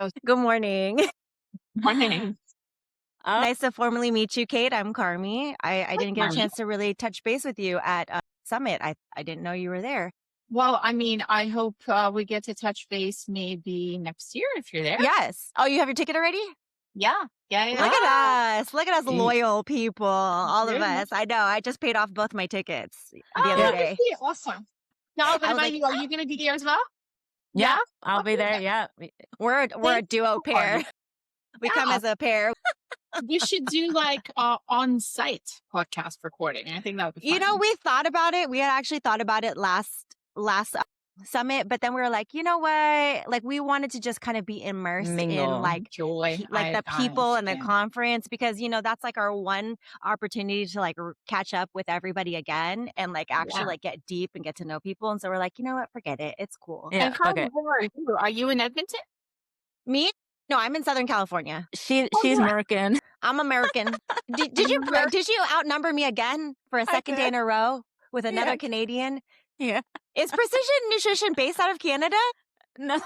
Oh, Good morning. morning. Nice to formally meet you, Kate. I'm Carmi. I Hi, didn't get a Marnie. chance to really touch base with you at Summit. I didn't know you were there. Well, I hope we get to touch base maybe next year if you're there. Yes. Oh, you have your ticket already? Yeah, yeah, Look yeah. at us. Look at us Y- loyal people. All of There you go. us. I know. I just paid off both my tickets the other Oh, Yeah. good for day. you. Awesome. Now, what I was about like, you? Are you going to be there as well? Yeah. Yeah, I'll be there. Okay. Yeah. we're a Thank duo you, pair. Marnie. We come Yeah. as a pair. We should do like on-site podcast recording. I think that would be fun. We thought about it. We had actually thought about it last summit, but then we were like, you know what? Like we wanted to just kind of be immersed in Mingle. Joy. like the I people and the understand. conference because that's like our one opportunity to like catch up with everybody again and like actually Yeah. like get deep and get to know people. And so we're like, you know what? Forget it. It's cool. Yeah. And Fuck Carmen, it. where are you? Are you in Edmonton? Me? No, I'm in Southern California. Oh, She's yeah. American. I'm American. You're Did you outnumber me again for a I second day did. in a row with Yeah. another Canadian? Yeah. Is Precision Nutrition based out of Canada? No.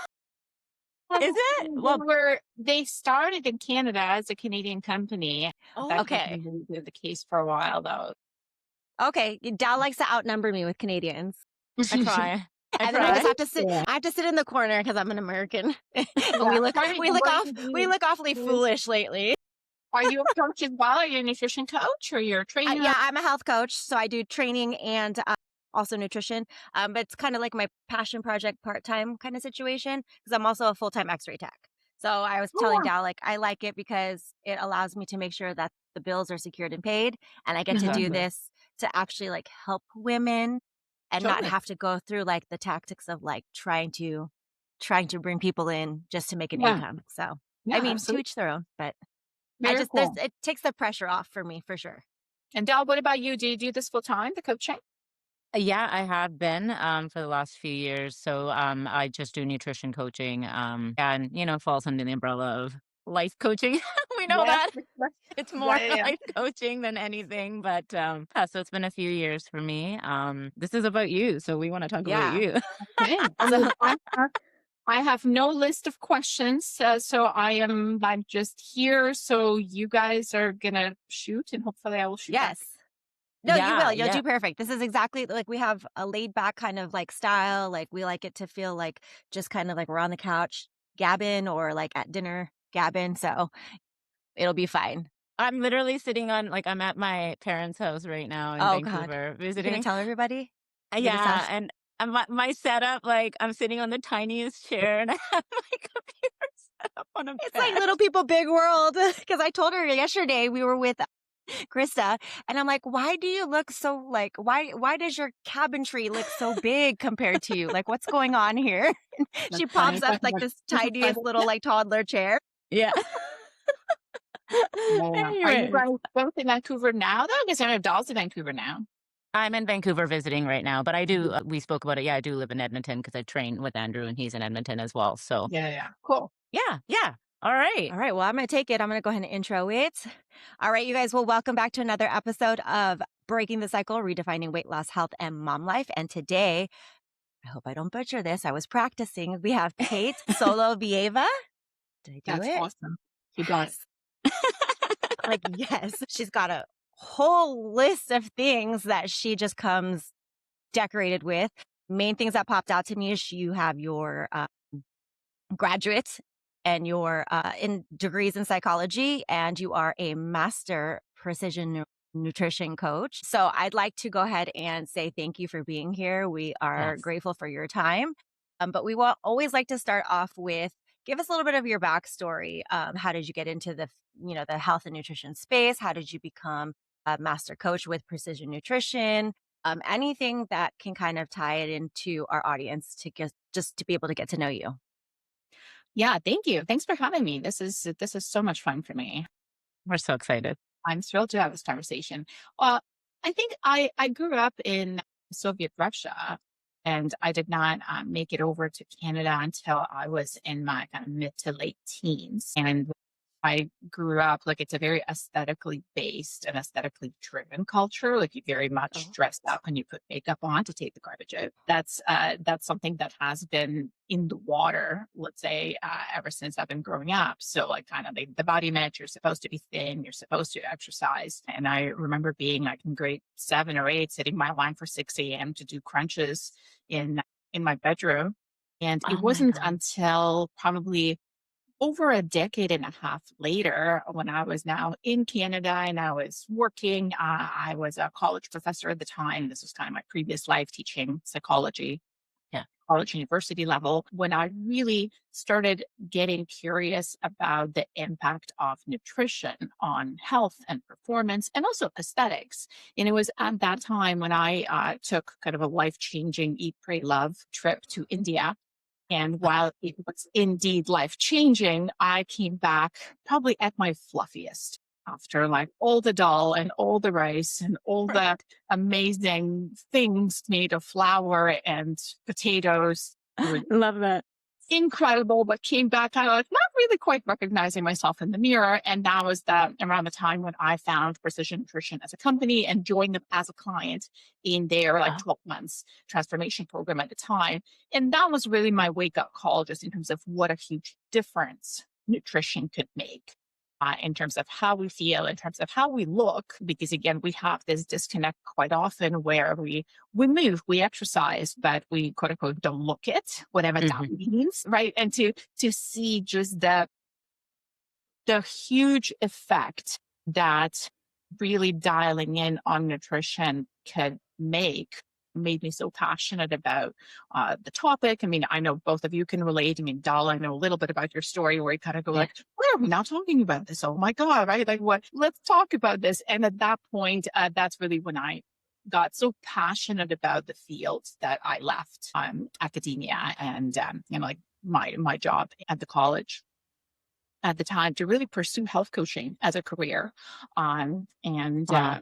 Is it? Well, They started in Canada as a Canadian company. oh, That Okay. hasn't been the case for a while, though. Okay. Dal likes to outnumber me with Canadians. I try. I And then I just try. have to sit. Yeah. I have to sit in the corner because I'm an American. And Yeah. Carmen, we look awfully foolish lately. are you a coach as well? Are you a nutrition coach or you're a trainer? Yeah, I'm a health coach, so I do training and also nutrition. But it's kind of like my passion project, part time kind of situation because I'm also a full time X-ray tech. So I was telling Oh, Dal like I like it because it allows me to make sure that the bills are secured and paid, and I get to do exactly. this to actually like help women and not Totally. have to go through like the tactics of like trying to bring people in just to make an Yeah. income. So I Yeah, mean, to absolutely. each their own, but Very cool. it takes the pressure off for me for sure. And Dal, what about you? Do you do this full time, the coaching? Yeah, I have been for the last few years. So I just do nutrition coaching. And falls under the umbrella of life coaching. We know Yeah. that. It's Yeah, more yeah, yeah. life coaching than anything. But yeah, so it's been a few years for me. This is about you, so we want to talk about Yeah. you. Okay. So I have no list of questions, so I'm just here. So you guys are gonna shoot, and hopefully I will shoot back. yes. No, you will. Yeah, You'll yeah. do perfect. This is exactly like we have a laid back kind of like style. Like we like it to feel like just kind of like we're on the couch gabbing or like at dinner gabbing. So it'll be fine. I'm literally sitting on I'm at my parents' house right now in Oh God. Vancouver You gonna visiting. tell everybody? You gonna tell Yeah, and my setup, I'm sitting on the tiniest chair and I have my computer set up on a it's like bed. little people, big world. Because I told her yesterday we were with Krista, and I'm like, why do you look so like why does your cabinetry look so big compared to you? Like, what's going on here? That's She funny. pops up like this tiniest little like toddler chair. Yeah. Yeah. Are you Anyways, guys both in Vancouver now, though? Because I know Doll's in Vancouver now. I'm in Vancouver visiting right now, but I do we spoke about it. Yeah, I do live in Edmonton because I train with Andrew and he's in Edmonton as well. So, Yeah, yeah. Cool. yeah, yeah. All right. All right, well, I'm going to take it. I'm going to go ahead and intro it. All right, you guys, well, welcome back to another episode of Breaking the Cycle, Redefining Weight Loss, Health, and Mom Life. And today, I hope I don't butcher this. I was practicing. We have Kate Solovieva. Did I do That's it? awesome. You got it. Like, yes. She's got a whole list of things that she just comes decorated with. Main things that popped out to me is you have your graduate and your in degrees in psychology, and you are a master precision nutrition coach. So I'd like to go ahead and say thank you for being here. We are Yes. grateful for your time. But we will always like to start off with give us a little bit of your backstory. How did you get into the health and nutrition space? How did you become a master coach with precision nutrition? Anything that can kind of tie it into our audience to just to be able to get to know you. Yeah, thank you. Thanks for having me. This is so much fun for me. We're so excited. I'm thrilled to have this conversation. Uh, I think I grew up in Soviet Russia, and I did not make it over to Canada until I was in my kind of mid to late teens. And I grew up like it's a very aesthetically based and aesthetically driven culture. Like you very much Oh, dress up and you put makeup on to take the garbage out. That's something that has been in the water, let's say, ever since I've been growing up. So like kind of the body image, you're supposed to be thin, you're supposed to exercise. And I remember being like in grade 7 or 8, sitting in my line for 6 a.m. to do crunches in my bedroom. And it Oh my wasn't God. until probably over a decade and a half later, when I was now in Canada and I was working, I was a college professor at the time. This was kind of my previous life teaching psychology, Yeah. college university level, when I really started getting curious about the impact of nutrition on health and performance and also aesthetics. And it was at that time when I took kind of a life changing Eat, Pray, Love trip to India. And while it was indeed life changing, I came back probably at my fluffiest after like all the dal and all the rice and all the amazing things made of flour and potatoes. It was Love that. incredible, but came back kind of like not really quite recognizing myself in the mirror. And that was around the time when I found Precision Nutrition as a company and joined them as a client in their like Oh, 12 months transformation program at the time. And that was really my wake up call, just in terms of what a huge difference nutrition could make. In terms of how we feel, in terms of how we look, because again, we have this disconnect quite often where we move, we exercise, but we quote unquote don't look it, whatever that mhm. means, right? And to see just the huge effect that really dialing in on nutrition could make made me so passionate about the topic. I mean, I know both of you can relate. I mean, Dal, I know a little bit about your story where you kind of go Yeah. like, why are we not talking about this? Oh my God, right? Like what, let's talk about this. And at that point, that's really when I got so passionate about the fields that I left academia and, like my job at the college at the time to really pursue health coaching as a career. And Wow. Yeah.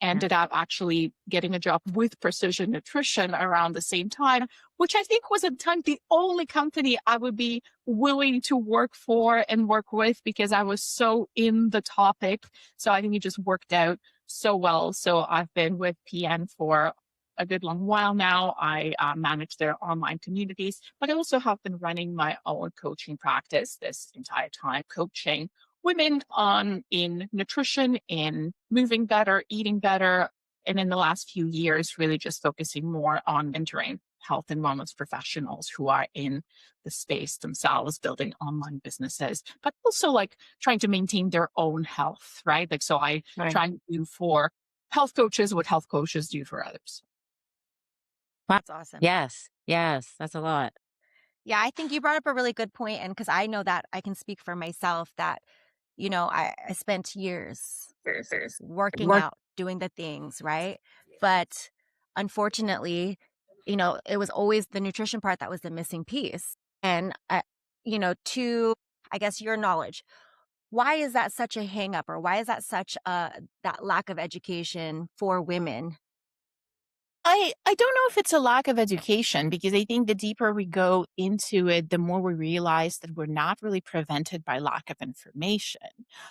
ended up actually getting a job with Precision Nutrition around the same time, which I think was at the time the only company I would be willing to work for and work with because I was so in the topic. So I think it just worked out so well. So I've been with PN for a good long while now. I manage their online communities, but I also have been running my own coaching practice this entire time, coaching women on in nutrition, in moving better, eating better. And in the last few years, really just focusing more on mentoring health and wellness professionals who are in the space themselves, building online businesses, but also like trying to maintain their own health, right? Like, so I Right. try and do for health coaches what health coaches do for others. Wow. that's awesome. Yes. Yes. That's a lot. Yeah, I think you brought up a really good point, and because I know that I can speak for myself that, I spent years working Work. out, doing the things, right? But unfortunately, it was always the nutrition part that was the missing piece. And, to, I guess, your knowledge, why is that such a hang up, or why is that such that lack of education for women? I don't know if it's a lack of education because I think the deeper we go into it, the more we realize that we're not really prevented by lack of information.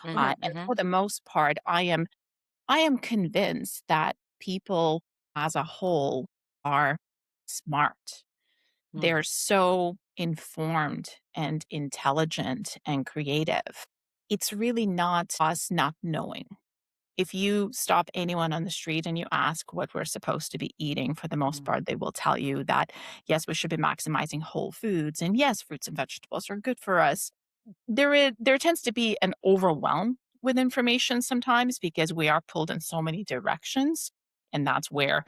Hmm. And Hmm. for the most part, I am convinced that people as a whole are smart. They're so informed and intelligent and creative. It's really not us not knowing. If you stop anyone on the street and you ask what we're supposed to be eating, for the most part, they will tell you that, yes, we should be maximizing whole foods. And yes, fruits and vegetables are good for us. There tends to be an overwhelm with information sometimes because we are pulled in so many directions. And that's where,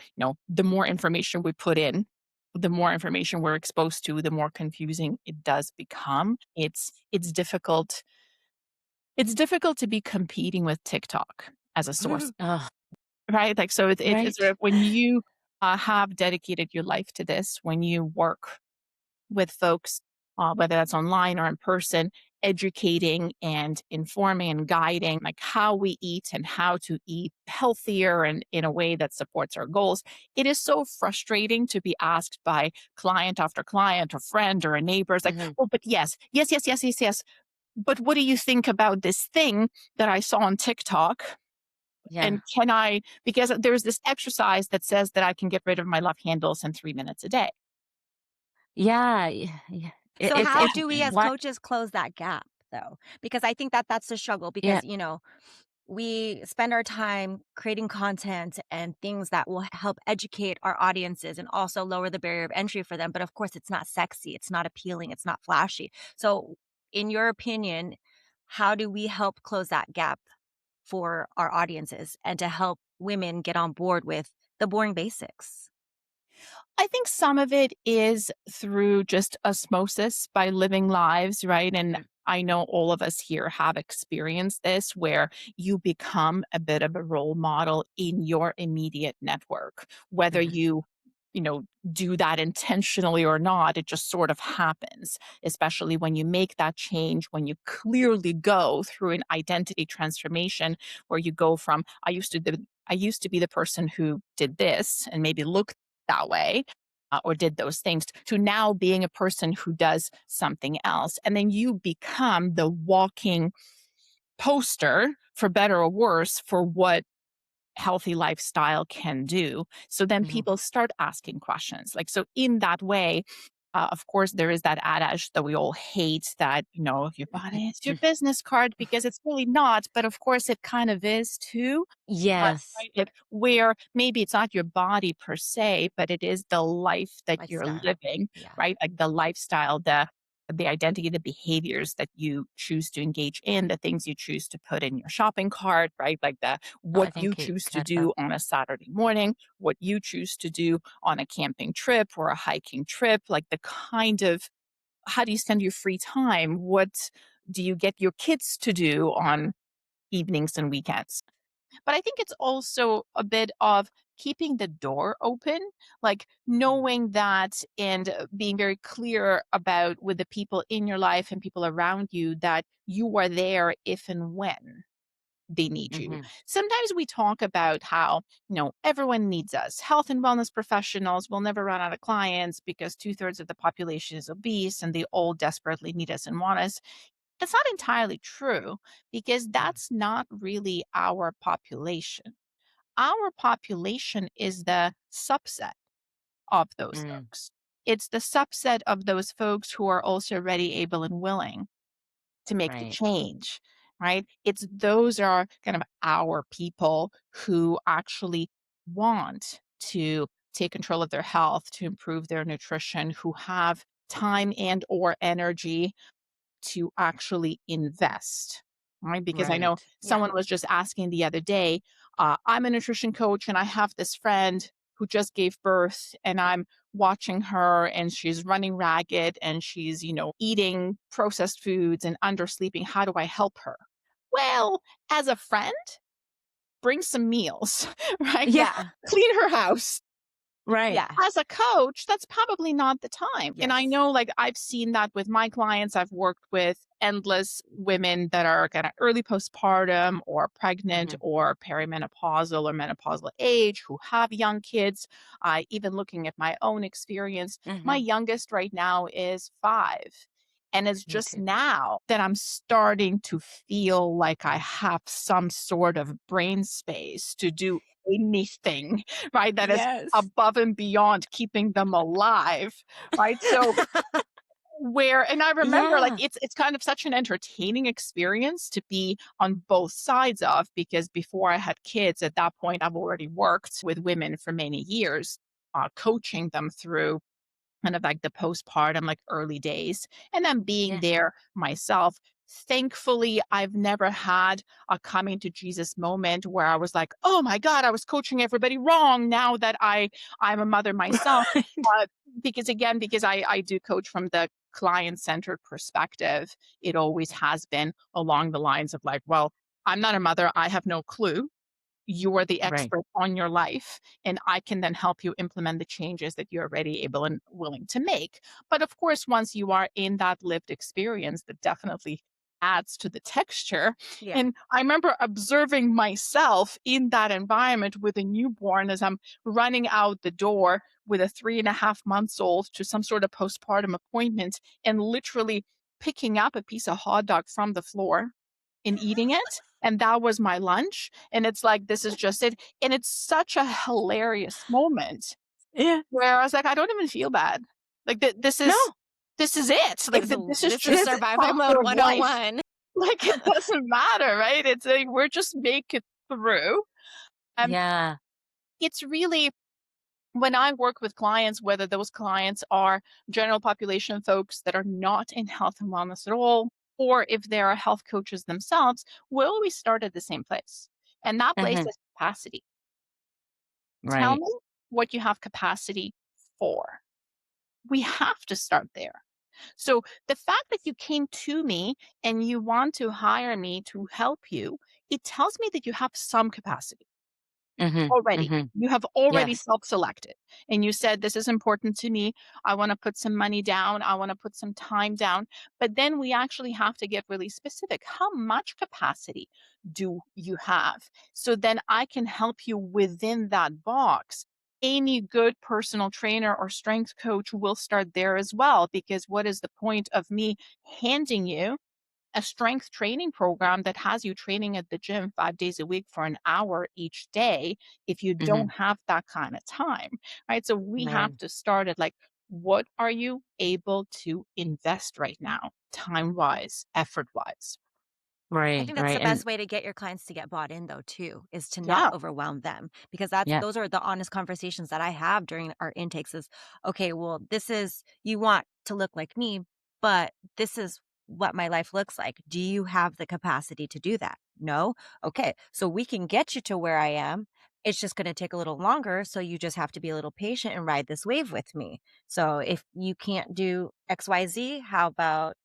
the more information we put in, the more information we're exposed to, the more confusing it does become. It's difficult to be competing with TikTok as a source, Oh, right? Like, so it's sort right. of when you have dedicated your life to this, when you work with folks, whether that's online or in person, educating and informing and guiding like how we eat and how to eat healthier and in a way that supports our goals. It is so frustrating to be asked by client after client or friend or a neighbor. It's like, Hmm. well, but yes, yes, yes, yes, yes, yes. but what do you think about this thing that I saw on TikTok? Yeah. And can I, because there's this exercise that says that I can get rid of my love handles in 3 minutes a day. Yeah. Yeah. So how It's do we as what? coaches close that gap though? Because I think that that's the struggle Yeah. because, we spend our time creating content and things that will help educate our audiences and also lower the barrier of entry for them. But of course, it's not sexy, it's not appealing, it's not flashy. So, in your opinion, how do we help close that gap for our audiences and to help women get on board with the boring basics? I think some of it is through just osmosis by living lives, right? And Mm, I know all of us here have experienced this where you become a bit of a role model in your immediate network, whether mhm. you do that intentionally or not, it just sort of happens, especially when you make that change, when you clearly go through an identity transformation where you go from, I used to be the person who did this and maybe looked that way or did those things to now being a person who does something else. And then you become the walking poster, for better or worse, for what healthy lifestyle can do. So then Mhm. people start asking questions. Like, so in that way, of course, there is that adage that we all hate that, your body is your business card because it's really not. But of course, it kind of is too. Yes. Right, like, where maybe it's not your body per se, but it is the life that you're Lifestyle. living, Yeah. right? Like the lifestyle, the identity, the behaviors that you choose to engage in, the things you choose to put in your shopping cart, right? Like the Oh, what I you think it choose to cut out. do on a Saturday morning, what you choose to do on a camping trip or a hiking trip, like the kind of how do you spend your free time? What do you get your kids to do on evenings and weekends? But I think it's also a bit of keeping the door open, like Mm, knowing that and being very clear about with the people in your life and people around you that you are there if and when they need you. mhm. Sometimes we talk about how, everyone needs us. Health and wellness professionals will never run out of clients because two-thirds of the population is obese and they all desperately need us and want us. That's not entirely true because Mm, that's not really our population. Our population is the subset of those mm, folks. It's the subset of those folks who are also ready, able, and willing to make the right. change, right? It's those are kind of our people who actually want to take control of their health, to improve their nutrition, who have time and or energy to actually invest, right? Because I know Right. Yeah. someone was just asking the other day, I'm a nutrition coach and I have this friend who just gave birth and I'm watching her and she's running ragged and she's, eating processed foods and undersleeping. How do I help her? Well, as a friend, bring some meals, right? Yeah. Yeah. Clean her house, Right. Yeah. as a coach, that's probably not the time. And I Yes. know, like, I've seen that with my clients. I've worked with endless women that are kind of early postpartum or pregnant Mhm, or perimenopausal or menopausal age who have young kids. Even looking at my own experience, my mhm. youngest right now is 5. And it's Me just too. now that I'm starting to feel like I have some sort of brain space to do anything, right? That is Yes. above and beyond keeping them alive, right? So where and I remember like Yeah. it's kind of such an entertaining experience to be on both sides of because before I had kids at that point I've already worked with women for many years, coaching them through kind of like the postpartum, like early days, and then being Yeah. there myself. Thankfully, I've never had a coming to Jesus moment where I was like, "Oh my God, I was coaching everybody wrong." Now that I'm a mother myself, Right. uh, because I do coach from the client centered perspective, it always has been along the lines of like, "Well, I'm not a mother. I have no clue. You are the Right. expert on your life, and I can then help you implement the changes that you're ready, able, and willing to make." But of course, once you are in that lived experience, that definitely adds to the texture. Yeah. And I remember observing myself in that environment with a newborn as I'm running out the door with a 3.5 months old to some sort of postpartum appointment and literally picking up a piece of hot dog from the floor and eating it. And that was my lunch. And it's like, this is just it. And it's such a hilarious moment Yeah. where I was like, I don't even feel bad. Like this No, is it. Like this is This is just survival factor mode of life. 101. Like it doesn't matter, right? It's like we're just make it through. Um, yeah. it's really when I work with clients, whether those clients are general population folks that are not in health and wellness at all, or if they are health coaches themselves, we always start at the same place. And that place Mhm. is capacity. Tell Right. me what you have capacity for. We have to start there. So the fact that you came to me and you want to hire me to help you, it tells me that you have some capacity. Mhm. Already. Mhm. You have already Yes. self-selected, and you said, "This is important to me. I wanna put some money down. I wanna put some time down." But then we actually have to get really specific. How much capacity do you have? So then I can help you within that box. Any good personal trainer or strength coach will start there as well, because what is the point of me handing you a strength training program that has you training at the gym 5 days a week for an hour each day if you don't Mhm. have that kind of time, right? So we Right. have to start at like, what are you able to invest right now, time wise, effort wise? I Right. think that's Right. the And best way to get your clients to get bought in though too, is to not Yeah. overwhelm them because yeah. those are the honest conversations that I have during our intakes is, okay, well, this is you want to look like me, but this is what my life looks like. Do you have the capacity to do that? No? Okay. So we can get you to where I am. It's just going to take a little longer, so you just have to be a little patient and ride this wave with me. So if you can't do XYZ, how about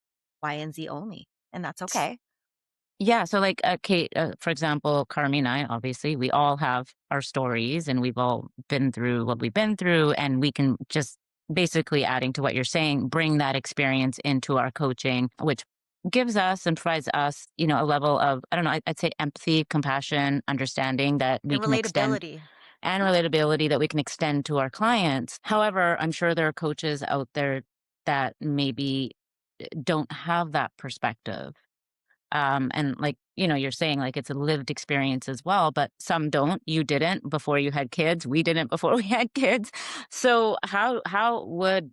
Y and Z only? And that's okay. Yeah, so like Kate, for example, Carmi and I, obviously, we all have our stories and we've all been through what we've been through, and we can just basically adding to what you're saying, bring that experience into our coaching, which gives us and provides us, a level of, I don't know, I'd say empathy, compassion, understanding that we And can extend relatability. and relatability that we can extend to our clients. However, I'm sure there are coaches out there that maybe don't have that perspective, and like, you're saying like it's a lived experience as well, but some don't. You didn't before you had kids. We didn't before we had kids. So how would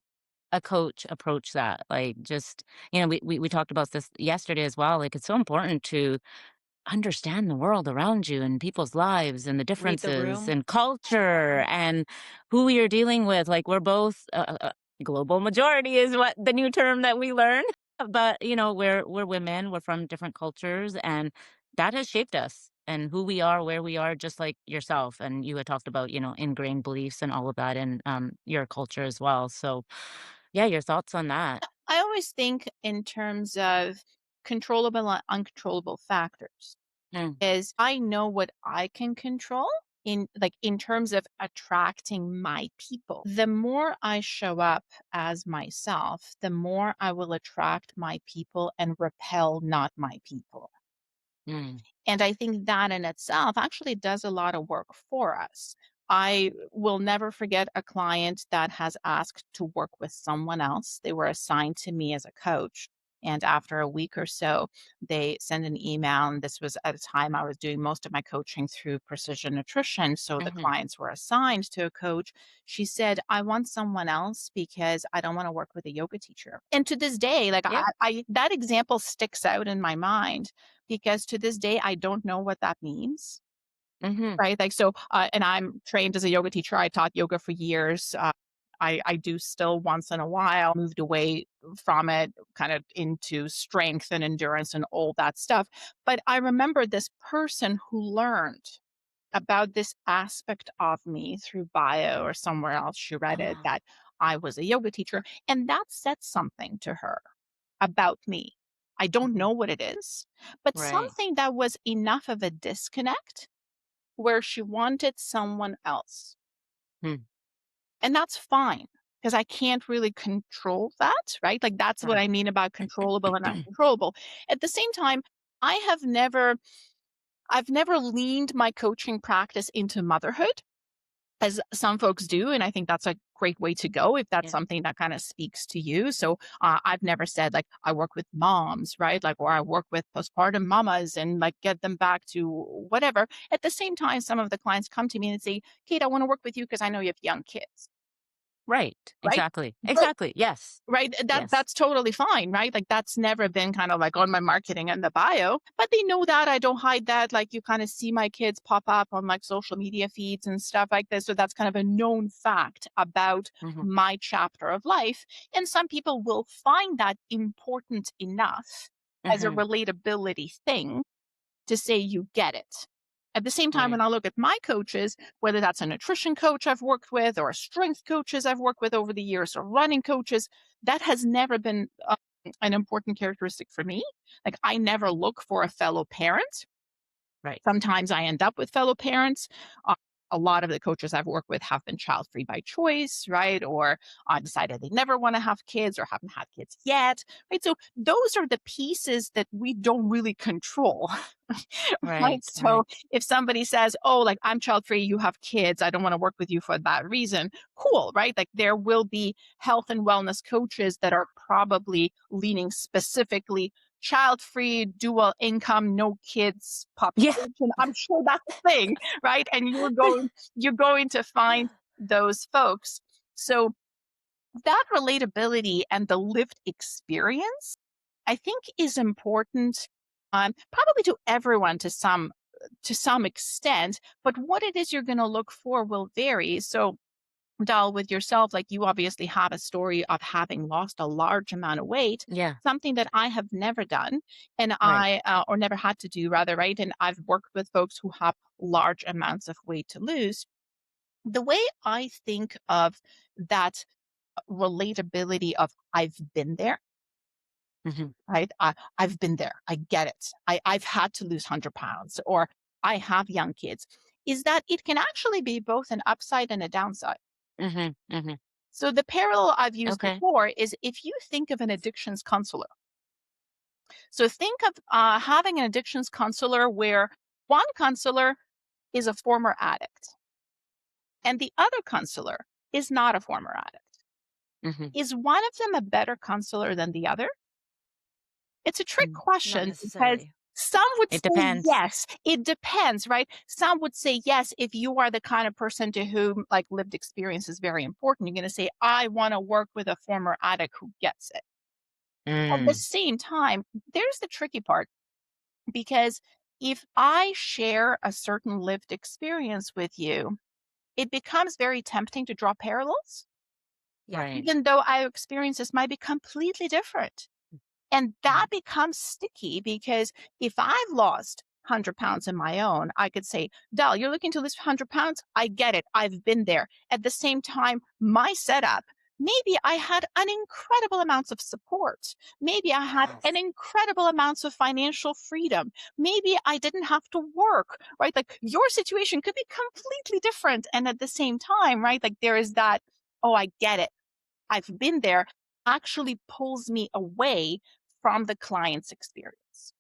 a coach approach that? Like just, we talked about this yesterday as well. Like it's so important to understand the world around you and people's lives and the Read the differences room. and culture and who you're dealing with. Like we're both global majority is what the new term that we learned. But we're women. We're from different cultures, and that has shaped us and who we are, where we are. Just like yourself, and you had talked about ingrained beliefs and all of that in your culture as well. So, yeah, your thoughts on that? I always think in terms of controllable and uncontrollable factors. Mm, Is I know what I can control in terms of attracting my people. The more I show up as myself, the more I will attract my people and repel not my people. mm, And I think that in itself actually does a lot of work for us. I will never forget a client that has asked to work with someone else. They were assigned to me as a coach. And after a week or so, they sent an email. And this was at a time I was doing most of my coaching through precision nutrition. So the mhm. clients were assigned to a coach. She said, I want someone else because I don't want to work with a yoga teacher. And to this day, like Yeah. that example sticks out in my mind because to this day, I don't know what that means. Mhm. Right. Like, so, and I'm trained as a yoga teacher. I taught yoga for years. I do still once in a while, moved away from it, kind of into strength and endurance and all that stuff. But I remember this person who learned about this aspect of me through bio or somewhere else she read it Ah, that I was a yoga teacher. And that said something to her about me. I don't mhm. know what it is, but Right. something that was enough of a disconnect where she wanted someone else. Hmm. And that's fine because I can't really control that, right? Like that's what Right. I mean about controllable and uncontrollable. At the same time, I have never I've never leaned my coaching practice into motherhood as some folks do, and I think that's a great way to go if that's Yeah. something that kind of speaks to you. So I've never said like I work with moms, right? Like, or I work with postpartum mamas and like get them back to whatever. At the same time, some of the clients come to me and say, Kate, I want to work with you because I know you have young kids, Right. right? Exactly. But Exactly. Yes. right, Yes. that's totally fine, right? Like that's never been kind of like on my marketing and the bio, but they know that I don't hide that. Like you kind of see my kids pop up on like social media feeds and stuff like this. So that's kind of a known fact about Hmm. my chapter of life. And some people will find that important enough as a Hmm. relatability thing to say you get it. At the same time, when Right. I look at my coaches, whether that's a nutrition coach I've worked with or strength coaches I've worked with over the years or running coaches, that has never been an important characteristic for me. Like I never look for a fellow parent. Right. Sometimes I end up with fellow parents. Uh, a lot of the coaches I've worked with have been child free by choice, right? Or decided they never want to have kids or haven't had kids yet, right? So those are the pieces that we don't really control, right? Right. So Right. if somebody says, oh, like I'm child free, you have kids, I don't want to work with you for that reason, cool, right? Like there will be health and wellness coaches that are probably leaning specifically child free, dual income, no kids Yeah. population. I'm sure that's a thing, right? And you're going to find those folks. So that relatability and the lived experience, I think, is important. Probably to everyone to some extent, but what it is you're going to look for will vary. So Dal, with yourself, like you obviously have a story of having lost a large amount of weight, Yeah. something that I have never done, and Right. or never had to do, rather, right? And I've worked with folks who have large amounts of weight to lose. The way I think of that relatability of I've been there, Hmm. right? I've been there. I get it. I've had to lose 100 pounds, or I have young kids, is that it can actually be both an upside and a downside. Hmm. Hmm. So the parallel I've used Okay. before is if you think of an addictions counselor. So think of having an addictions counselor where one counselor is a former addict and the other counselor is not a former addict. Hmm. Is one of them a better counselor than the other? It's a trick Not question because necessarily. some would It say depends. yes. It depends, right? Some would say yes if you are the kind of person to whom like lived experience is very important. You're going to say, I want to work with a former addict who gets it. At the Mm. same time, there's the tricky part because if I share a certain lived experience with you, it becomes very tempting to draw parallels, Yeah. Right. even though our experiences might be completely different. And that Right. becomes sticky because if I've lost 100 pounds in my own, I could say, Dal, you're looking to lose 100 pounds. I get it. I've been there. At the same time, my setup, maybe I had an incredible amounts of support. Maybe I had an Yes. incredible amounts of financial freedom. Maybe I didn't have to work, right? Like your situation could be completely different. And at the same time, right? Like there is that, oh, I get it. I've been there, actually pulls me away from the client's experience.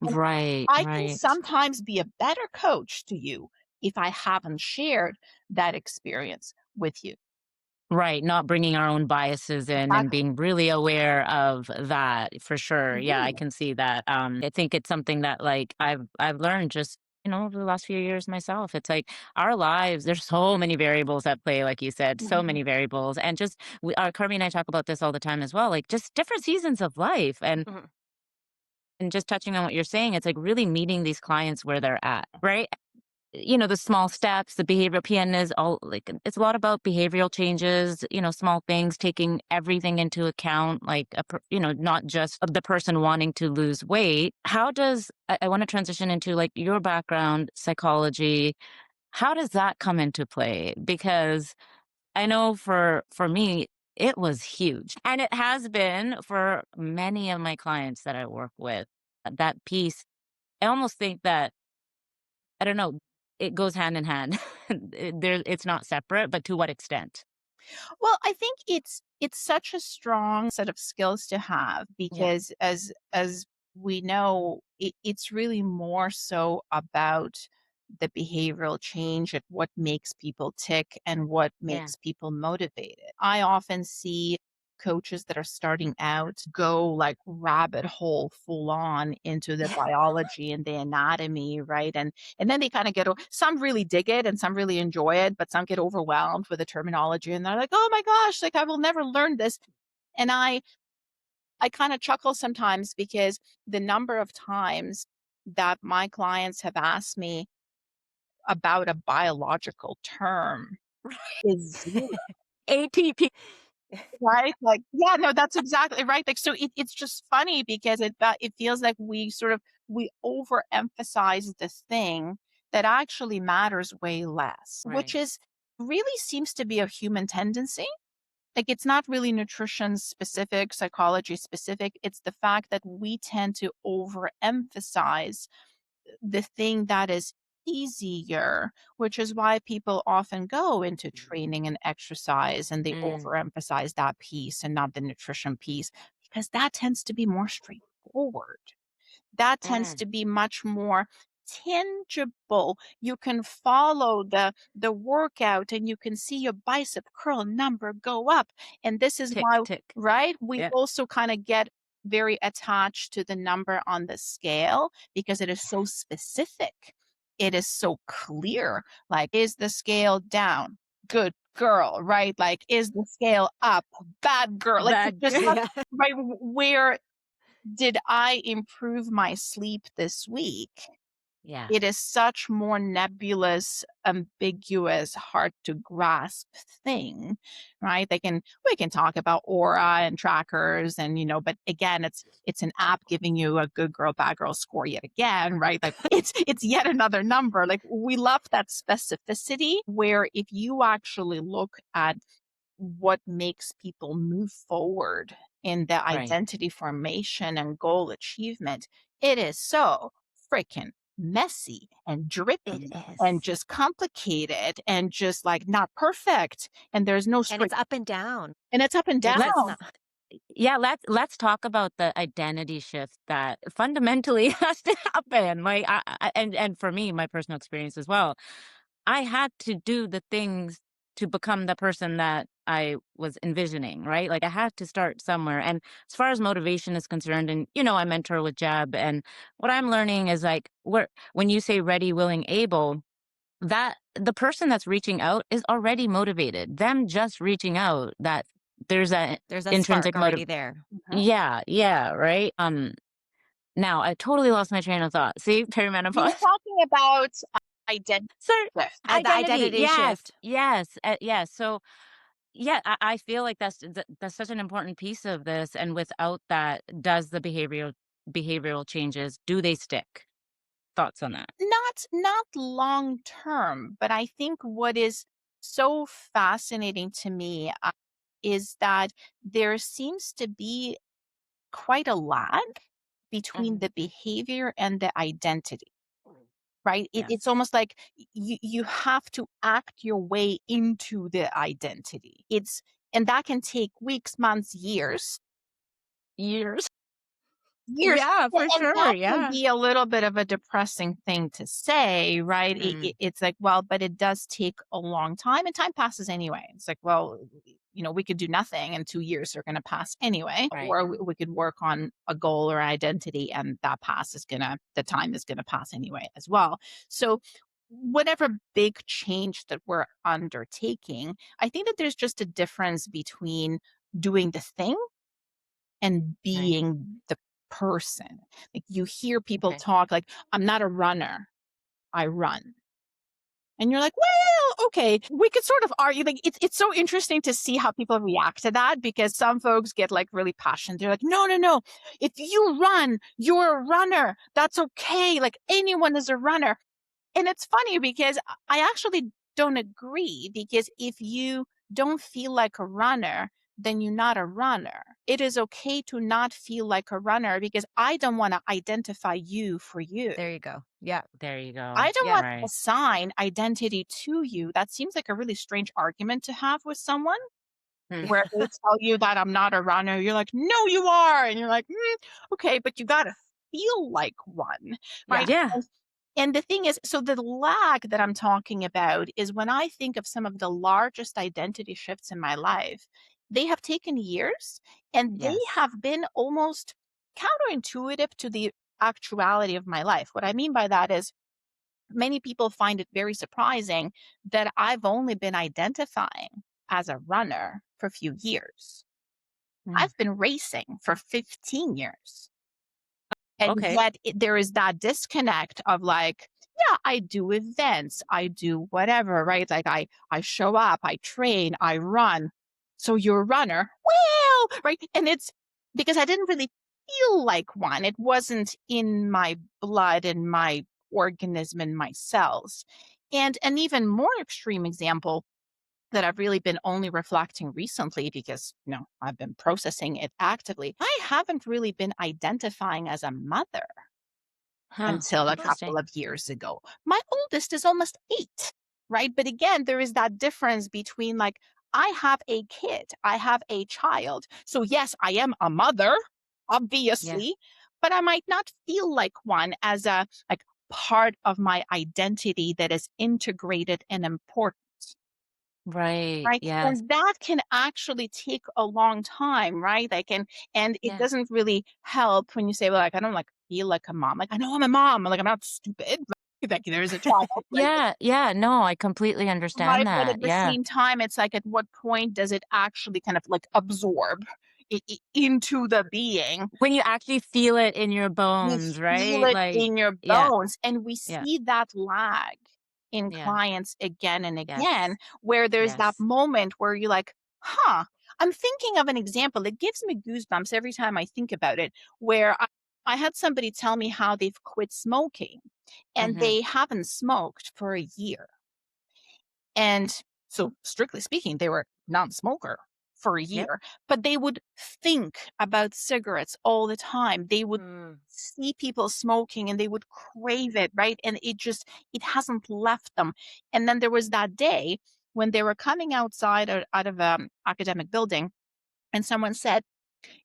And Right. I can Right. sometimes be a better coach to you if I haven't shared that experience with you. Right, not bringing our own biases in and Exactly. being really aware of that for sure. Yeah, I Mhm. can see that. I think it's something that like I've learned just over the last few years myself. It's like our lives, there's so many variables at play, like you said, so Mhm. many variables. And just Carmi and I talk about this all the time as well, like just different seasons of life. Mhm. And just touching on what you're saying, it's like really meeting these clients where they're at, right? The small steps, the behavioral PN is all like it's a lot about behavioral changes, small things, taking everything into account, like not just of the person wanting to lose weight. How does I want to transition into like your background, psychology? How does that come into play? Because I know for me, it was huge. And it has been for many of my clients that I work with. That piece, I almost think that I don't know. It goes hand in hand. It's not separate, but to what extent? Well, I think it's such a strong set of skills to have Yeah. because as we know, it's really more so about the behavioral change and what makes people tick and what Yeah. makes people motivated. I often see coaches that are starting out go like rabbit hole full on into the biology and the anatomy, right? And then they kind of some really dig it and some really enjoy it, but some get overwhelmed with the terminology and they're like, oh my gosh, like I will never learn this. And I kind of chuckle sometimes because the number of times that my clients have asked me about a biological term is zero, ATP. right? Like, yeah, no, that's exactly right. Like, so it's just funny because it feels like we overemphasize the thing that actually matters way less, which Right. is really seems to be a human tendency. Like, it's not really nutrition specific, psychology specific. It's the fact that we tend to overemphasize the thing that is easier, which is why people often go into training and exercise and they Mm. overemphasize that piece and not the nutrition piece, because that tends to be more straightforward. That tends Mm. to be much more tangible. You can follow the workout and you can see your bicep curl number go up. And this is Tick, why, tick. right? We Yeah. also kind of get very attached to the number on the scale because it is so specific. It is so clear. Like, is the scale down? Good girl, right? Like, is the scale up? Bad girl. Like, it's Bad. just Yeah. right where did I improve my sleep this week? Yeah. It is such more nebulous, ambiguous, hard to grasp thing, right? We can talk about aura and trackers and but again, it's an app giving you a good girl, bad girl score yet again, right? Like it's yet another number. Like we love that specificity where if you actually look at what makes people move forward in the Right. identity formation and goal achievement, it is so freaking messy and drippy It and is. just complicated and just like not perfect. And there's no And straight, it's up and down. and it's up and down. It's Let's not. Yeah, let's talk about the identity shift that fundamentally has to happen. Like, and for me, my personal experience as well, I had to do the things to become the person that I was envisioning, right? Like I had to start somewhere. And as far as motivation is concerned, and I mentor with Jeb, and what I'm learning is like when you say ready, willing, able, that the person that's reaching out is already motivated. Them just reaching out, that there's a There's a intrinsic spark motive. already there. Mhm. Yeah, right. Now I totally lost my train of thought. See, You were perimenopause. talking about identity Sir, shift. The identity. identity Yes, shift. yes, yes. So yeah, I feel like that's such an important piece of this. And without that, does the behavioral changes, do they stick? Thoughts on that? Not long term, but I think what is so fascinating to me is that there seems to be quite a lag between Mhm. the behavior and the identity, right? It's Yes. almost like you have to act your way into the identity. And that can take weeks, months, years. Years. Years. Yeah, for And sure. that can Yeah. be a little bit of a depressing thing to say, right? Mm, It's like, well, but it does take a long time and time passes anyway. It's like, well, we could do nothing and 2 years are going to pass anyway, right. or we could work on a goal or identity and the time is going to pass anyway as well. So, whatever big change that we're undertaking, I think that there's just a difference between doing the thing and Right. being the person. Like you hear people Okay. talk like, I'm not a runner, I run. And you're like, well, okay, we could sort of argue. Like, it's so interesting to see how people react to that because some folks get like really passionate. They're like, no, no, no. If you run, you're a runner. That's okay. Like, anyone is a runner. And it's funny because I actually don't agree because if you don't feel like a runner, then you're not a runner. It is okay to not feel like a runner because I don't want to identify you for you. There you go. Yeah. There you go. I don't Yeah. want to Right. assign identity to you. That seems like a really strange argument to have with someone Hmm. where they tell you that I'm not a runner. You're like, no, you are. And you're like, okay, but you got to feel like one, Yeah. right? Yeah. And the thing is, so the lag that I'm talking about is when I think of some of the largest identity shifts in my life, they have taken years and they Yes. have been almost counterintuitive to the actuality of my life. What I mean by that is many people find it very surprising that I've only been identifying as a runner for a few years. Mm. I've been racing for 15 years. And Okay. yet there is that disconnect of like, yeah, I do events, I do whatever, right? Like I show up, I train, I run. So you're a runner. Well, right. And it's because I didn't really feel like one. It wasn't in my blood and my organism and my cells. And an even more extreme example that I've really been only reflecting recently because, I've been processing it actively. I haven't really been identifying as a mother Huh. until a couple Interesting. of years ago. My oldest is almost 8, right? But again, there is that difference between like, I have a kid, I have a child. So, yes, I am a mother, Yeah. obviously, but I might not feel like one as a like part of my identity that is integrated and important. Right. Right, Yes. and that can actually take a long time, right? Like, and it Yeah. doesn't really help when you say, "Well, like, I don't, like, feel like a mom." Like, I know I'm a mom, like, I'm not stupid, like, there's a child, right? Yeah. Yeah. No, I completely Right, understand but that. at the Yeah. same time, it's like, at what point does it actually kind of, like, absorb into the being? When you actually feel it in your You bones, feel right? it Like, in your yeah. bones, and we Yeah. see that lag in Yeah. clients again and again, Yes. where there's that Yes. moment where you're like, "Huh." I'm thinking of an example, it gives me goosebumps every time I think about it, where I had somebody tell me how they've quit smoking, and Mm-hmm. they haven't smoked for a year. And so, strictly speaking, they were non-smoker for a Yep. year, but they would think about cigarettes all the time. They would Mm. see people smoking and they would crave it, right? And it hasn't left them. And then there was that day when they were coming outside out of an academic building, and someone said,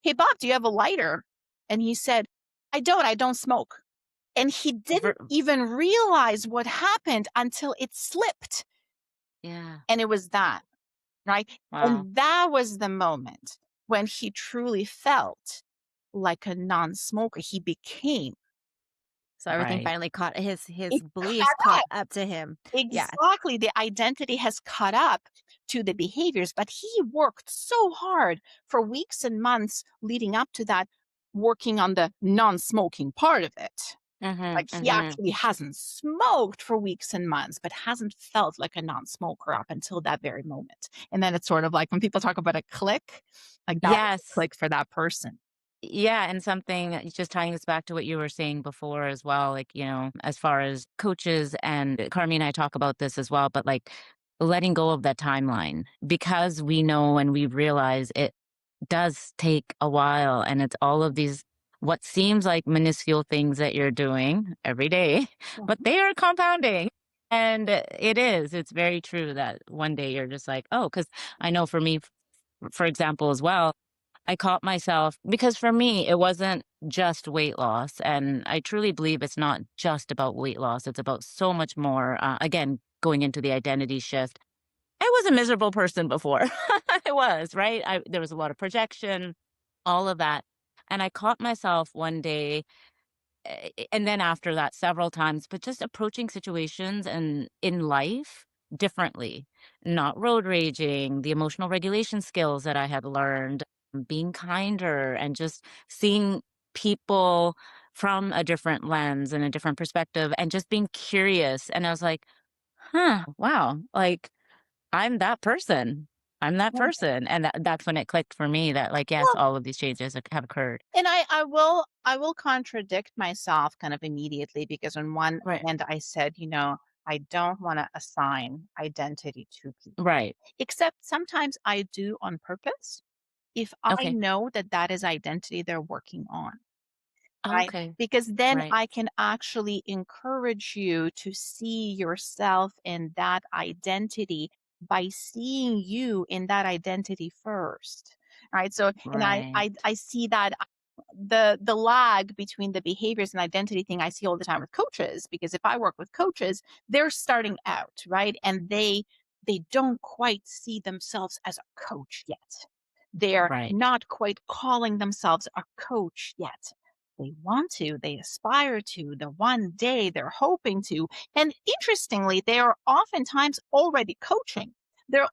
"Hey, Bob, do you have a lighter?" And he said, I don't smoke." And he didn't Ver- even realize what happened until it slipped. yeah. And it was that. Right? Wow. And that was the moment when he truly felt like a non-smoker. He became So everything Right. finally caught his it beliefs caught caught up. up to him. Yeah. Exactly. The identity has caught up to the behaviors, but he worked so hard for weeks and months leading up to that, working on the non-smoking part of it. Mm-hmm. Like, he Mm-hmm. actually hasn't smoked for weeks and months, but hasn't felt like a non-smoker up until that very moment. And then it's sort of like when people talk about a click, like that was a Yes. click for that person. Yeah, and something just tying this back to what you were saying before as well, like, as far as coaches and Carmi and I talk about this as well, but like letting go of that timeline because we know and we realize it does take a while and it's all of these what seems like minuscule things that you're doing every day, but Mhm. they are compounding. And it's very true that one day you're just like, oh, because I know for me, for example, as well, I caught myself because for me, it wasn't just weight loss. And I truly believe it's not just about weight loss, it's about so much more. Again, going into the identity shift. I was a miserable person before. I was, right? There was a lot of projection, all of that. And I caught myself one day, and then after that, several times, but just approaching situations and in life differently, not road raging, the emotional regulation skills that I had learned, being kinder, and just seeing people from a different lens and a different perspective, and just being curious. And I was like, huh, wow, like I'm that person. I'm that person. And that's when it clicked for me that, like, yes, Well, all of these changes have occurred. and I will contradict myself kind of immediately because on one Right. hand I said, I don't want to assign identity to people. Right. Except sometimes I do on purpose if I Okay. know that that is identity they're working on. Right? Okay. Because then Right. I can actually encourage you to see yourself in that identity by seeing you in that identity first. Right. So, and I, Right. I, I see that the lag between the behaviors and identity thing I see all the time with coaches, because if I work with coaches, they're starting out, right? And they don't quite see themselves as a coach yet. They're Right. not quite calling themselves a coach yet. They want to, they aspire to, the one day they're hoping to. And interestingly, they are oftentimes already coaching. They're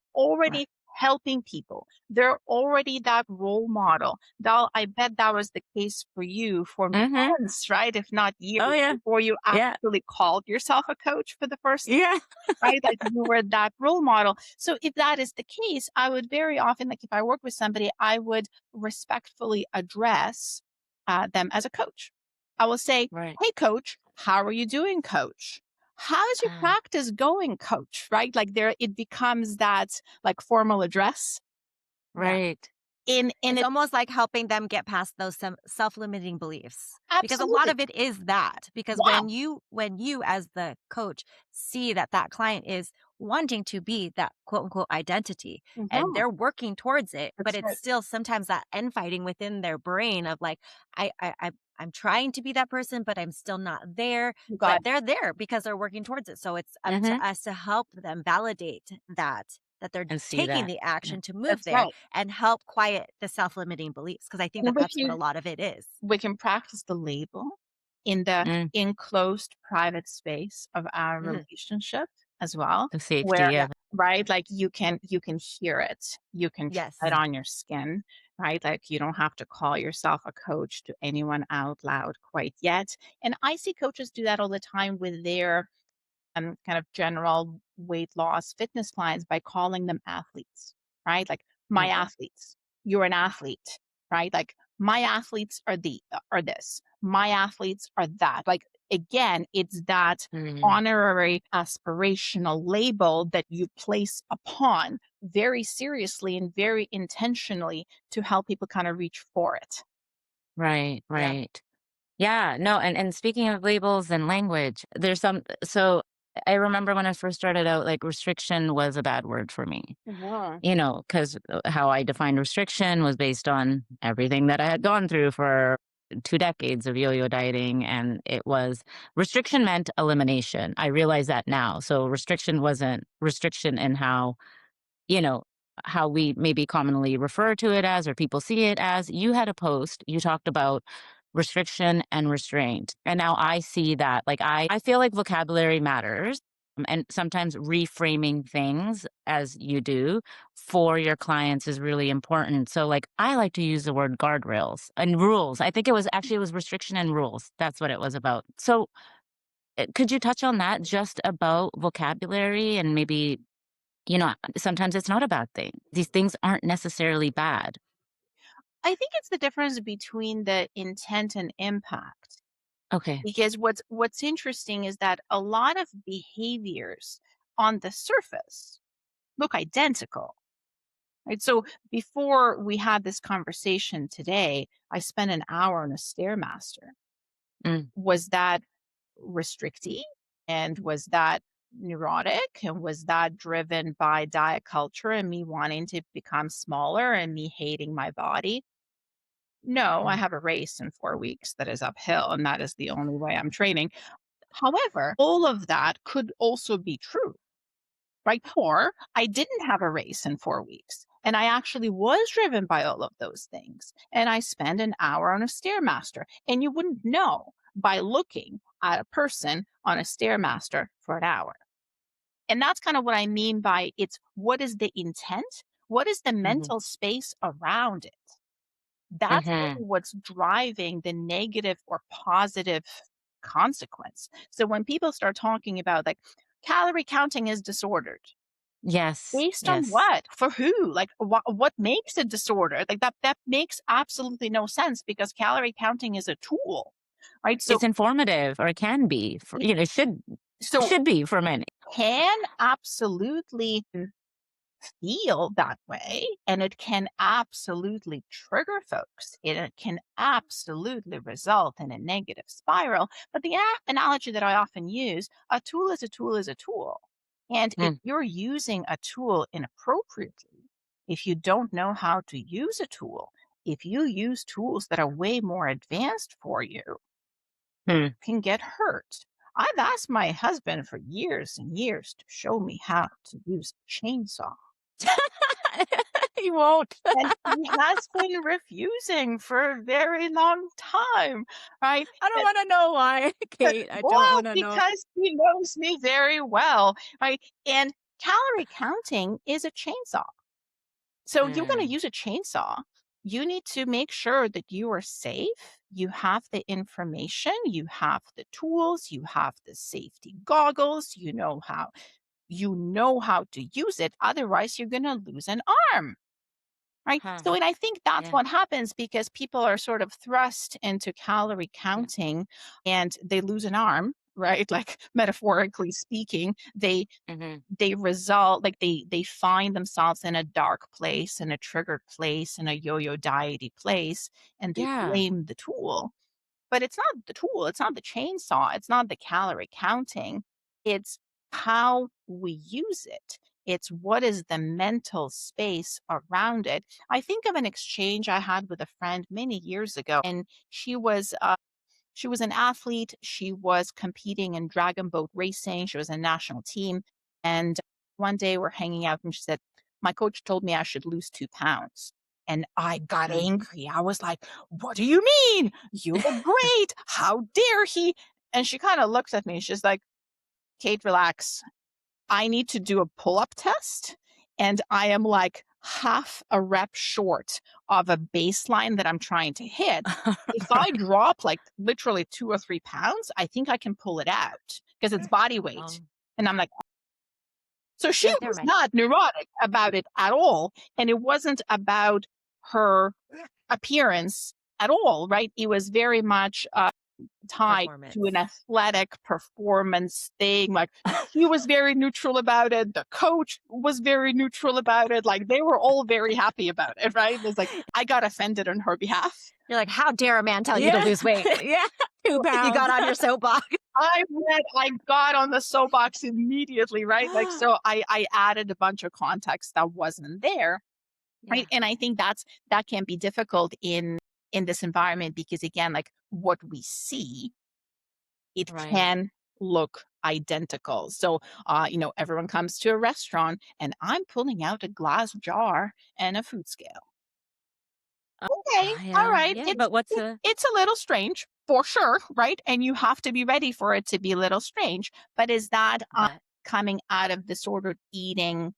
Right. already helping people. They're already that role model. I bet that was the case for you for Mm-hmm. months, right? If not years Oh yeah. before you Yeah. actually called yourself a coach for the first, Yeah. right? Like you were that role model. So if that is the case, I would very often, like if I work with somebody, I would respectfully address them as a coach. I will say, Right. "Hey, coach, how are you doing, coach? How's your Ah, practice going, coach?" Right? Like there, it becomes that like formal address. Yeah. right. In It's it, almost like helping them get past those self-limiting beliefs because a lot absolutely. of it is that because Wow. when you as the coach see that that client is wanting to be that quote unquote identity and Mhm. they're working towards it, but That's it's right. still sometimes that infighting within their brain of like I'm trying to be that person but I'm still not there, You got but they're there because they're working towards it, so it's up Mm-hmm. to us to help them validate that they're And see taking that. the Yeah. action to move that's there right. and help quiet the self-limiting beliefs because I think And that we that's what a can lot of it is. we can practice the label in the Mm, enclosed private space of our Mhm. relationship as well, the safety. where Yeah. right, like you can hear it, you can try Yes. it on your skin, right? Like you don't have to call yourself a coach to anyone out loud quite yet. And I see coaches do that all the time with their kind of general weight loss fitness clients by calling them athletes, right? Like my Mhm. athletes, you're an athlete, right? Like my athletes are this, my athletes are that. Like again, it's that Mm, honorary aspirational label that you place upon very seriously and very intentionally to help people kind of reach for it. right. Yeah. Right. Yeah, no, and speaking of labels and language, there's some so I remember when I first started out, like restriction was a bad word for me. Mhm. Because how I defined restriction was based on everything that I had gone through for 2 decades of yo-yo dieting, and it was restriction meant elimination. I realize that now. So restriction wasn't restriction in you know, how we maybe commonly refer to it as or people see it as. You had a post, you talked about restriction and restraint. And now I see that. Like I feel like vocabulary matters. And sometimes reframing things as you do for your clients is really important. So like I like to use the word guardrails and rules. I think it was restriction and rules. That's what it was about. So could you touch on that just about vocabulary and maybe sometimes it's not a bad thing. These things aren't necessarily bad. I think it's the difference between the intent and impact. Okay. Because what's interesting is that a lot of behaviors on the surface look identical, right? So before we had this conversation today, I spent an hour on a stairmaster. Mm, Was that restrictive? And was that neurotic? And was that driven by diet culture and me wanting to become smaller and me hating my body? No, I mm, have a race in 4 weeks that is uphill, and that is the only way I'm training. However, all of that could also be true, right? Or I didn't have a race in 4 weeks and I actually was driven by all of those things. And I spent an hour on a Stairmaster. And you wouldn't know by looking at a person on a Stairmaster for an hour. And that's kind of what I mean by it's what is the intent? What is the mhm, mental space around it? That's mhm. really what's driving the negative or positive consequence. So when people start talking about like calorie counting is disordered, Yes, based on yes. what? For who? Like what makes it disorder? Like that makes absolutely no sense because calorie counting is a tool, right? So It's informative or it can be for, it- it so should be for many. can absolutely feel that way and it can absolutely trigger folks and it can absolutely result in a negative spiral, but the analogy that I often use, a tool is a tool is a tool, and if Mm, you're using a tool inappropriately, if you don't know how to use a tool, if you use tools that are way more advanced for you, Hmm. can get hurt. I've asked my husband for years and years to show me how to use a chainsaw. He won't. And he has been refusing for a very long time, right? I don't want to know why, Kate. I don't Well, want to know. because he knows me very well, right? And calorie counting is a chainsaw. So you're going to use a chainsaw. You need to make sure that you are safe. You have the information, you have the tools, you have the safety goggles, you know how to use it. Otherwise, you're going to lose an arm. Right. Huh. So, and I think that's Yeah. what happens because people are sort of thrust into calorie counting and they lose an arm, right? Like metaphorically speaking, Mhm. they result like they find themselves in a dark place, in a triggered place, in a yo-yo diety place, and they Yeah. blame the tool. But it's not the tool, it's not the chainsaw, it's not the calorie counting. It's how we use it. It's what is the mental space around it. I think of an exchange I had with a friend many years ago, and she was an athlete. She was competing in dragon boat racing. She was a national team. And one day we're hanging out and she said, my coach told me I should lose 2 pounds. And I got angry. I was like, what do you mean? You look great. How dare he? And she kind of looks at me. She's like, Kate, relax. I need to do a pull up test. And I am like half a rep short of a baseline that I'm trying to hit. If I drop like literally 2 or 3 pounds, I think I can pull it out because it's body weight. Oh. And I'm like, so she Right, they're was right. not neurotic about it at all. And it wasn't about her appearance at all, right? It was very much tied Performance. to an athletic performance thing. Like he was very neutral about it. The coach was very neutral about it. Like they were all very happy about it, right? It's like I got offended on her behalf. You're like, how dare a man tell you to lose weight? Yeah. 2 pounds. You got on your soapbox. I got on the soapbox immediately, right? Like so I added a bunch of context that wasn't there. Right. And I think that can be difficult in this environment because again, like what we see, it Right. can look identical. So everyone comes to a restaurant and I'm pulling out a glass jar and a food scale. Okay, all right. Yeah, but what's It's a little strange for sure, right? And you have to be ready for it to be a little strange. But is that but coming out of disordered eating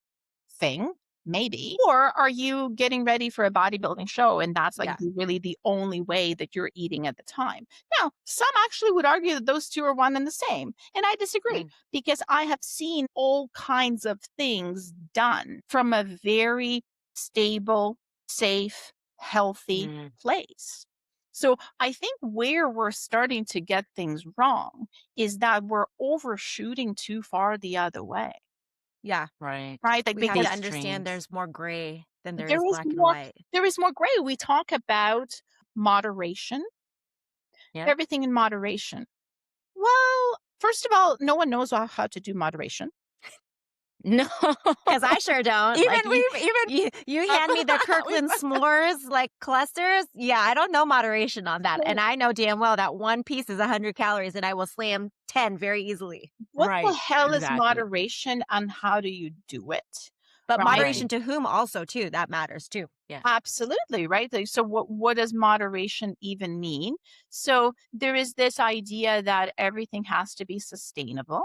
thing? Maybe. Or are you getting ready for a bodybuilding show and that's like really the only way that you're eating at the time? Now, some actually would argue that those two are one and the same. And I disagree because I have seen all kinds of things done from a very stable, safe, healthy place. So I think where we're starting to get things wrong is that we're overshooting too far the other way. Yeah. right. Right? Like We have because to understand there's more gray than there there is is black and more white. there is more gray. We talk about moderation, Yeah. everything in moderation. Well, first of all, no one knows how to do moderation. No. Because I sure don't. Even Like, you hand me the We- Kirkland s'mores like clusters. Yeah, I don't know moderation on that. And I know damn well that one piece is 100 calories and I will slam 10 very easily. What the Right, hell is exactly. moderation and how do you do it? But Right. moderation to whom also too, that matters too. Absolutely, right? Like, so what does moderation even mean? So there is this idea that everything has to be sustainable.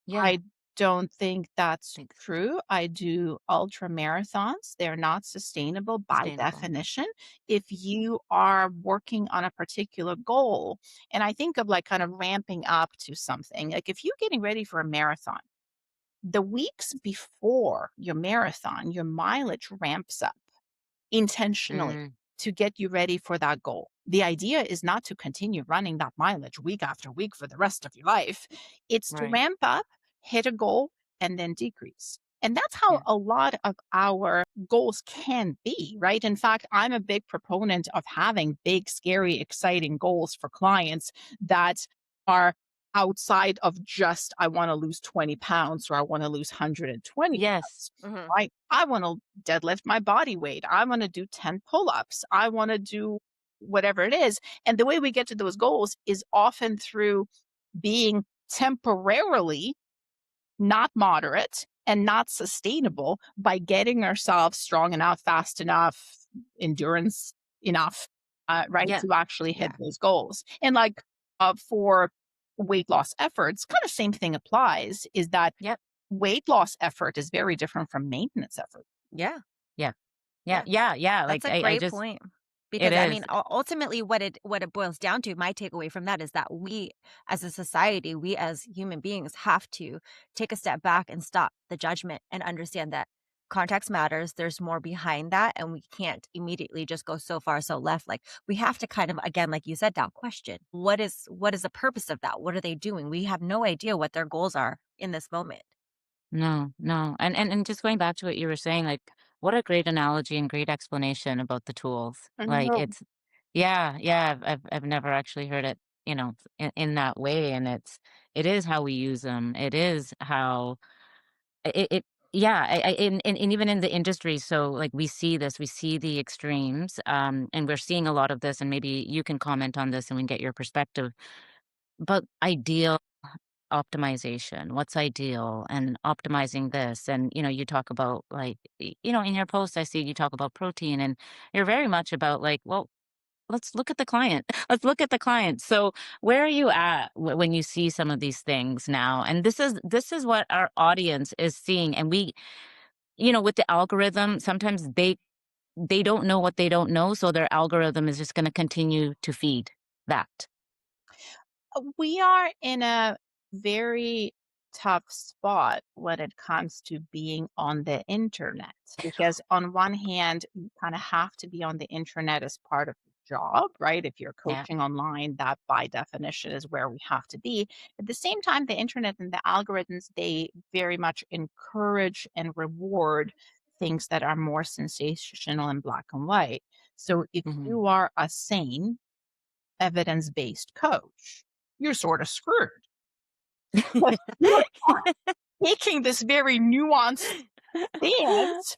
Yeah. I don't think that's true. I do ultra marathons. They're not sustainable by definition. If you are working on a particular goal, and I think of like kind of ramping up to something, like if you're getting ready for a marathon, the weeks before your marathon, your mileage ramps up intentionally to get you ready for that goal. The idea is not to continue running that mileage week after week for the rest of your life. It's to ramp up, hit a goal, and then decrease. And that's how a lot of our goals can be, right? In fact, I'm a big proponent of having big, scary, exciting goals for clients that are outside of just, I want to lose 20 pounds or I want to lose 120 Yes. pounds, Hmm. right? I want to deadlift my body weight. I want to do 10 pull-ups. I want to do whatever it is. And the way we get to those goals is often through being temporarily not moderate and not sustainable by getting ourselves strong enough, fast enough, endurance enough, right, Yeah. to actually hit Yeah. those goals. And like for weight loss efforts, kind of same thing applies. Is that Yep. weight loss effort is very different from maintenance effort. Yeah. Yeah. Yeah. Yeah. Yeah. Yeah. That's Like a I great just, point. it Because I is. mean, ultimately, what it boils down to, my takeaway from that is that we, as a society, we as human beings, have to take a step back and stop the judgment and understand that context matters. There's more behind that, and we can't immediately just go so far so left. Like we have to kind of, again, like you said, now question what is the purpose of that? What are they doing? We have no idea what their goals are in this moment. No, no. And just going back to what you were saying, like what a great analogy and great explanation about the tools. Like Mhm. it's yeah, yeah, I've never actually heard it, in that way. And it is how we use them. It is how it yeah, and even in the industry, so like we see this, we see the extremes, and we're seeing a lot of this, and maybe you can comment on this and we can get your perspective. But ideal optimization, what's ideal, and optimizing this. And, you talk about like, in your post, I see you talk about protein, and you're very much about like, well, let's look at the client. Let's look at the client. So where are you at when you see some of these things now? And this is what our audience is seeing. And we, with the algorithm, sometimes they don't know what they don't know. So their algorithm is just going to continue to feed that. We are in a very tough spot when it comes to being on the internet because on one hand you kind of have to be on the internet as part of the job, right? If you're Yeah. coaching online, that by definition is where we have to be. At the same time, the internet and the algorithms, they very much encourage and reward things that are more sensational and black and white. So if Hmm. you are a sane evidence-based coach, you're sort of screwed. But you're taking this very nuanced stance,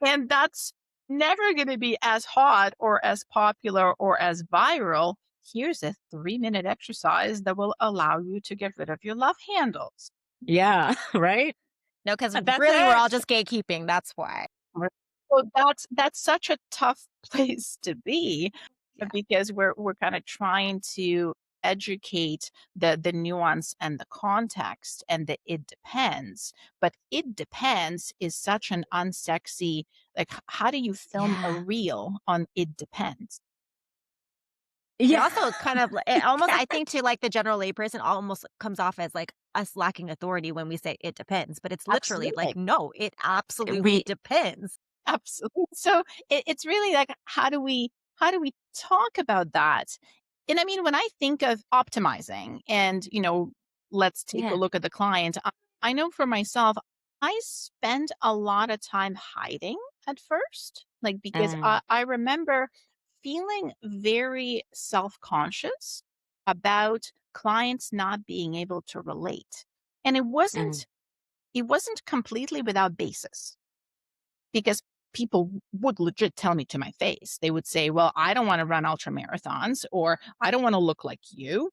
and that's never going to be as hot or as popular or as viral. Here's a 3-minute exercise that will allow you to get rid of your love handles. Yeah. Right. No, because That's really, we're all it. just gatekeeping. That's why. Right. So that's such a tough place to be Yeah. because we're kind of trying to educate the nuance and the context and the it depends. But it depends is such an unsexy, like how do you film a Yeah. reel on it depends? It Yeah. also kind of it almost, I think, to like the general layperson, almost comes off as like us lacking authority when we say it depends. But it's literally like, Absolutely. no, it absolutely We depends. Absolutely. So it's really like how do we talk about that? And I mean, when I think of optimizing and let's take a yeah. look at the client, I know for myself, I spend a lot of time hiding at first, like because Mm, I remember feeling very self-conscious about clients not being able to relate. And it mm, wasn't it wasn't completely without basis because people would legit tell me to my face. They would say, "Well, I don't want to run ultra marathons," or "I don't want to look like you."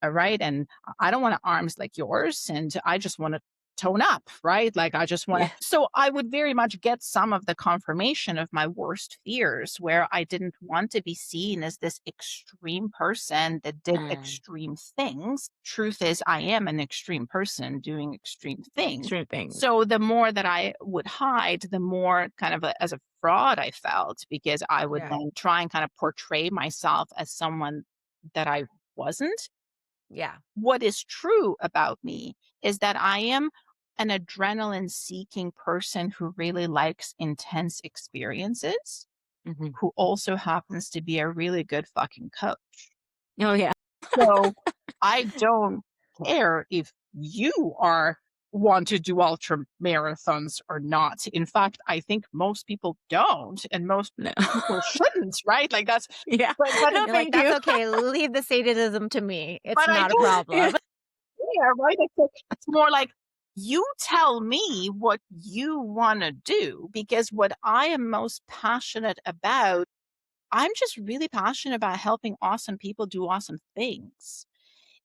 Right? And I don't want arms like yours. And I just want to tone up, right? Like I just want to. yeah. So I would very much get some of the confirmation of my worst fears where I didn't want to be seen as this extreme person that did Mm, extreme things. Truth is, I am an extreme person doing extreme things. sure thing. So the more that I would hide, the more kind of as a fraud I felt because I would Yeah. then try and kind of portray myself as someone that I wasn't. Yeah. What is true about me is that I am an adrenaline seeking person who really likes intense experiences, Hmm. who also happens to be a really good fucking coach. Oh yeah. So I don't care if you are want to do ultra marathons or not. In fact, I think most people don't and most No. people shouldn't, right? Like that's Yeah. but No, You're like, thank that's you. okay. Leave the sadism to me. It's but I not a don't Yeah. problem. there, right? It's more like, you tell me what you want to do, because what I am most passionate about, I'm just really passionate about helping awesome people do awesome things.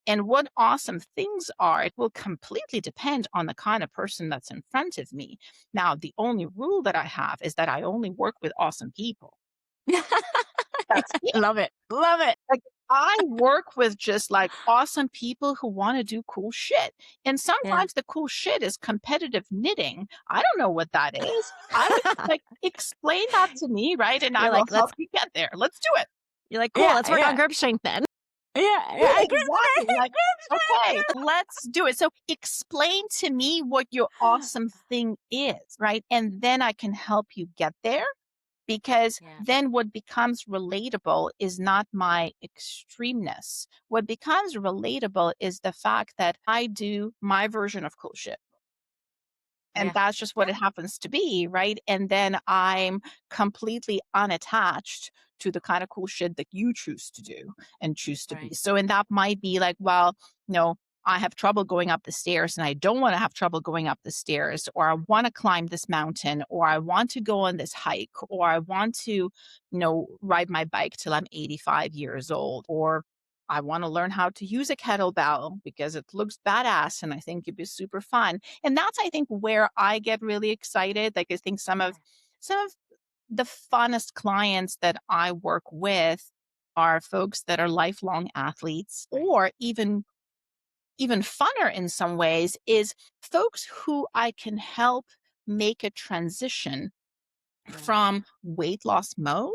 And what awesome things are, it will completely depend on the kind of person that's in front of me. Now, the only rule that I have is that I only work with awesome people. That's it. Love it. Love it. Like, I work with just like awesome people who want to do cool shit. And Yeah. sometimes the cool shit is competitive knitting. I don't know what that is. I would like, explain that to me, right? And I You're will like, help you get there. Let's do it. You're like, cool, Yeah, let's work on yeah. grip strength then. Yeah. Yeah, I exactly. Like, okay, let's do it. So explain to me what your awesome thing is, right? And then I can help you get there. Because Yeah. then what becomes relatable is not my extremeness. What becomes relatable is the fact that I do my version of cool shit. And Yeah. that's just what it happens to be, right? And then I'm completely unattached to the kind of cool shit that you choose to do and choose to be. Right. So, and that might be like, well, I have trouble going up the stairs and I don't want to have trouble going up the stairs, or I want to climb this mountain, or I want to go on this hike, or I want to, ride my bike till I'm 85 years old, or I want to learn how to use a kettlebell because it looks badass and I think it'd be super fun. And that's, I think, where I get really excited. Like, I think some of the funnest clients that I work with are folks that are lifelong athletes, or even funner in some ways is folks who I can help make a transition from weight loss mode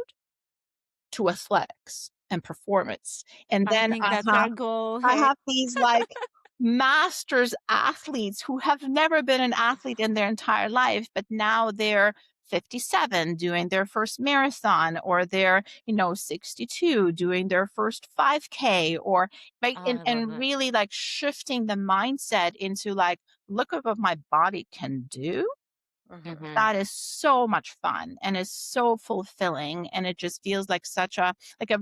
to athletics and performance. And I then think that's our goal. I Hey. have these like masters athletes who have never been an athlete in their entire life, but now they're 57 doing their first marathon, or they're 62 doing their first 5K, or right, Oh, and, I love and it. really like shifting the mindset into like, look at what my body can do. Mhm. That is so much fun and is so fulfilling, and it just feels like such a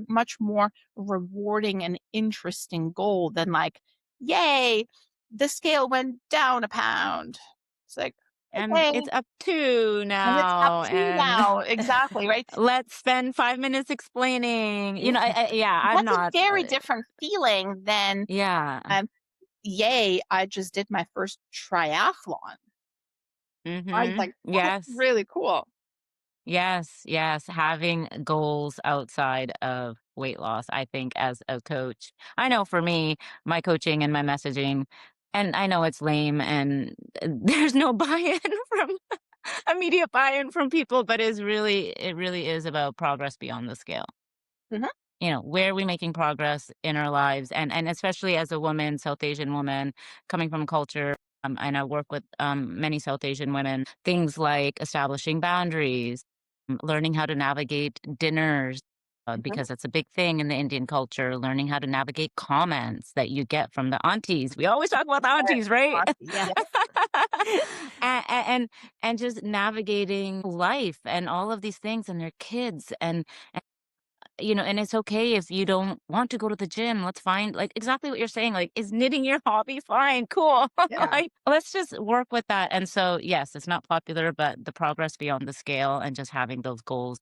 much more rewarding and interesting goal than like, yay, the scale went down a pound. It's like, And okay, it's up to and it's up now, to and now. Exactly, right? let's spend 5 minutes explaining. Yeah, I'm That's a not. very different feeling than Yeah. yay, I just did my first triathlon. Right? Mm-hmm. Like, that's Yes. really cool. Yes. Yes. Having goals outside of weight loss, I think, as a coach, I know for me, my coaching and my messaging, and I know it's lame and there's no buy-in from immediate buy-in from people, but it really is about progress beyond the scale. Mhm. Where are we making progress in our lives? And especially as a woman, South Asian woman, coming from a culture, and I work with many South Asian women, things like establishing boundaries, learning how to navigate dinners, Mhm. because that's a big thing in the Indian culture, learning how to navigate comments that you get from the aunties. We always talk about the aunties, right? Yeah. And just navigating life and all of these things and their kids, and it's okay if you don't want to go to the gym. Let's find, like, exactly what you're saying. Like, is knitting your hobby? Fine, cool. Yeah. Like, let's just work with that. And so, yes, it's not popular, but the progress beyond the scale and just having those goals,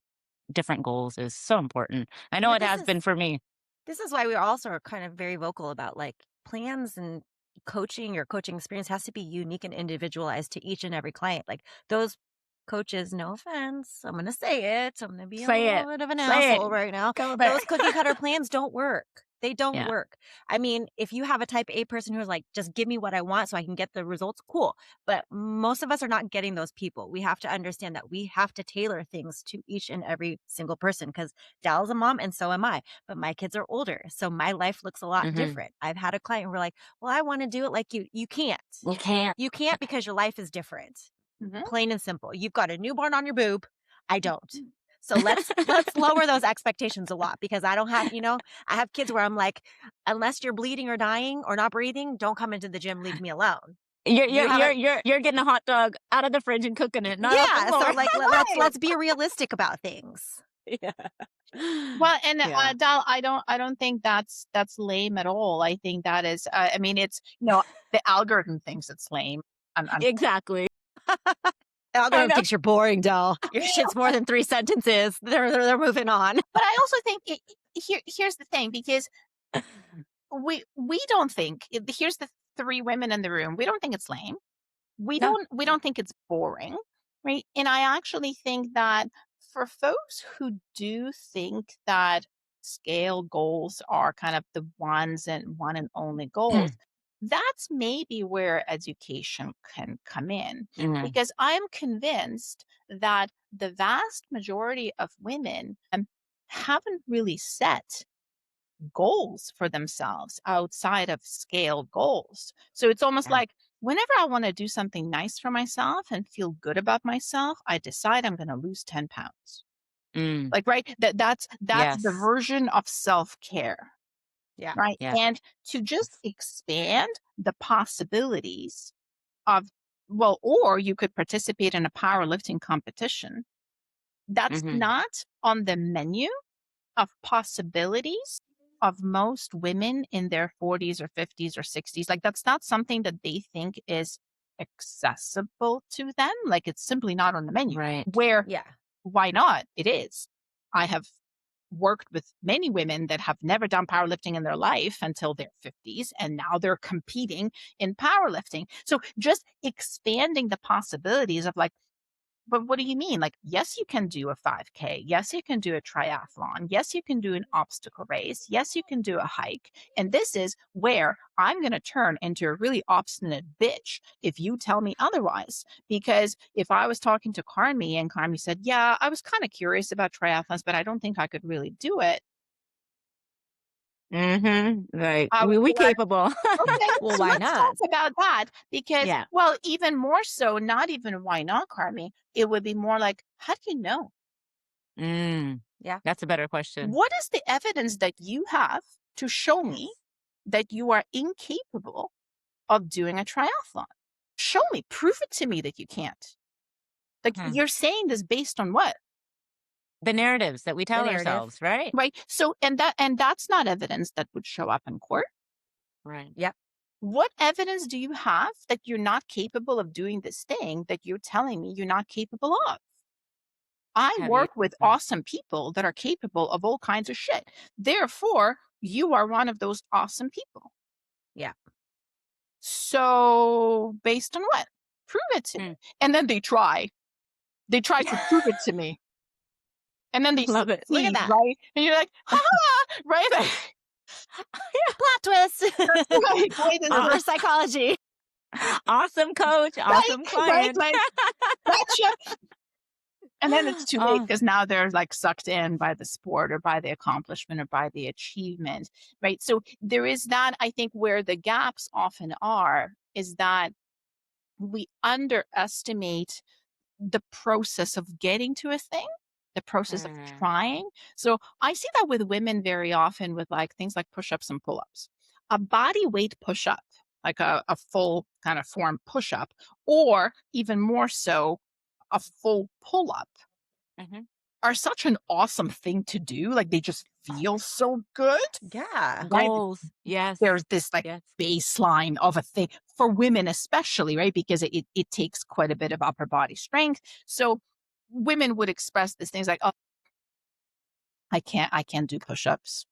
different goals, is so important. I know But it has been for me. this is why we also are kind of very vocal about like plans and coaching. Your coaching experience has to be unique and individualized to each and every client. Like those coaches, no offense, I'm going to say it. I'm going to be a Say little it. bit of an Say it. asshole right now. Go there. Those cookie cutter plans don't work. They don't Yeah. work. I mean, if you have a type A person who's like, just give me what I want so I can get the results, cool. But most of us are not getting those people. We have to understand that we have to tailor things to each and every single person, because Dal's a mom and so am I. But my kids are older, so my life looks a lot Mhm. different. I've had a client who were like, well, I want to do it like you. You can't. You can't. You can't, because your life is different. Mhm. Plain and simple. You've got a newborn on your boob. I don't. So let's lower those expectations a lot, because I don't have, I have kids where I'm like, unless you're bleeding or dying or not breathing, don't come into the gym. Leave me alone. You're You have a- you're getting a hot dog out of the fridge and cooking it, not off Yeah. the floor. So like, let's be realistic about things. Well, and Yeah. Dal, I don't think that's lame at all. I think that is, I mean, it's the algorithm thinks it's lame. I'm Exactly. I Algorithm know. thinks you're boring, doll. Your shit's more than 3 sentences. They're moving on. But I also think here's the thing, because we don't think here's the three women in the room. We don't think it's lame. We No. don't think it's boring, right? And I actually think that for folks who do think that scale goals are kind of the one and only goals, that's maybe where education can come in. Mhm. Because I'm convinced that the vast majority of women haven't really set goals for themselves outside of scale goals. So it's almost Yeah. like whenever I want to do something nice for myself and feel good about myself, I decide I'm going to lose 10 pounds. Mm. Like, right? That's the Yes. version of self-care, Yeah. right? Yeah. And to just expand the possibilities of, well, or you could participate in a powerlifting competition. That's Mhm. not on the menu of possibilities of most women in their 40s or 50s or 60s. Like, that's not something that they think is accessible to them. Like, it's simply not on the menu. Right. Where, Yeah. why not? It is. I have worked with many women that have never done powerlifting in their life until their 50s, and now they're competing in powerlifting. So just expanding the possibilities of, like, but what do you mean? Like, yes, you can do a 5K. Yes, you can do a triathlon. Yes, you can do an obstacle race. Yes, you can do a hike. And this is where I'm going to turn into a really obstinate bitch if you tell me otherwise. Because if I was talking to Carmi and Carmi said, yeah, I was kind of curious about triathlons, but I don't think I could really do it, Right. I would We be like, capable. okay, Well, so why let's talk not? about that. Because, Yeah. well, even more so, not even why not, Carmi, it would be more like, how do you know? Mm. Yeah. That's a better question. What is the evidence that you have to show Yes. me that you are incapable of doing a triathlon? Show me, prove it to me that you can't. Like, Hmm. you're saying this based on what? The narratives that we The tell narrative. ourselves, right? Right? So, and that's not evidence that would show up in court. Right. Yep. What evidence do you have that you're not capable of doing this thing that you're telling me you're not capable of? I Have you? work with awesome people that are capable of all kinds of shit. Therefore, you are one of those awesome people. Yeah. So, based on what? Prove it to Mm. me. And then they try. They try to prove it to me. And then they Love it. Look at succeed, that. right? And you're like, ha ha, right? Like, Plot twist. right, right, Uh, Reverse psychology. awesome coach, right, awesome right, client. like, gotcha. And then it's too late Oh, because now they're like sucked in by the sport or by the accomplishment or by the achievement, right? So there is that, I think, where the gaps often are is that we underestimate the process of getting to a thing, the process of mm, trying. So I see that with women very often with like things like push-ups and pull-ups. A body weight push-up, like a full kind of form push-up, or even more so, a full pull-up mhm. are such an awesome thing to do. Like they just feel so good, Yeah. right? Goals. Yes. There's this like Yes. baseline of a thing for women, especially, right? Because it takes quite a bit of upper body strength. So women would express these things like, oh, I can't do push-ups.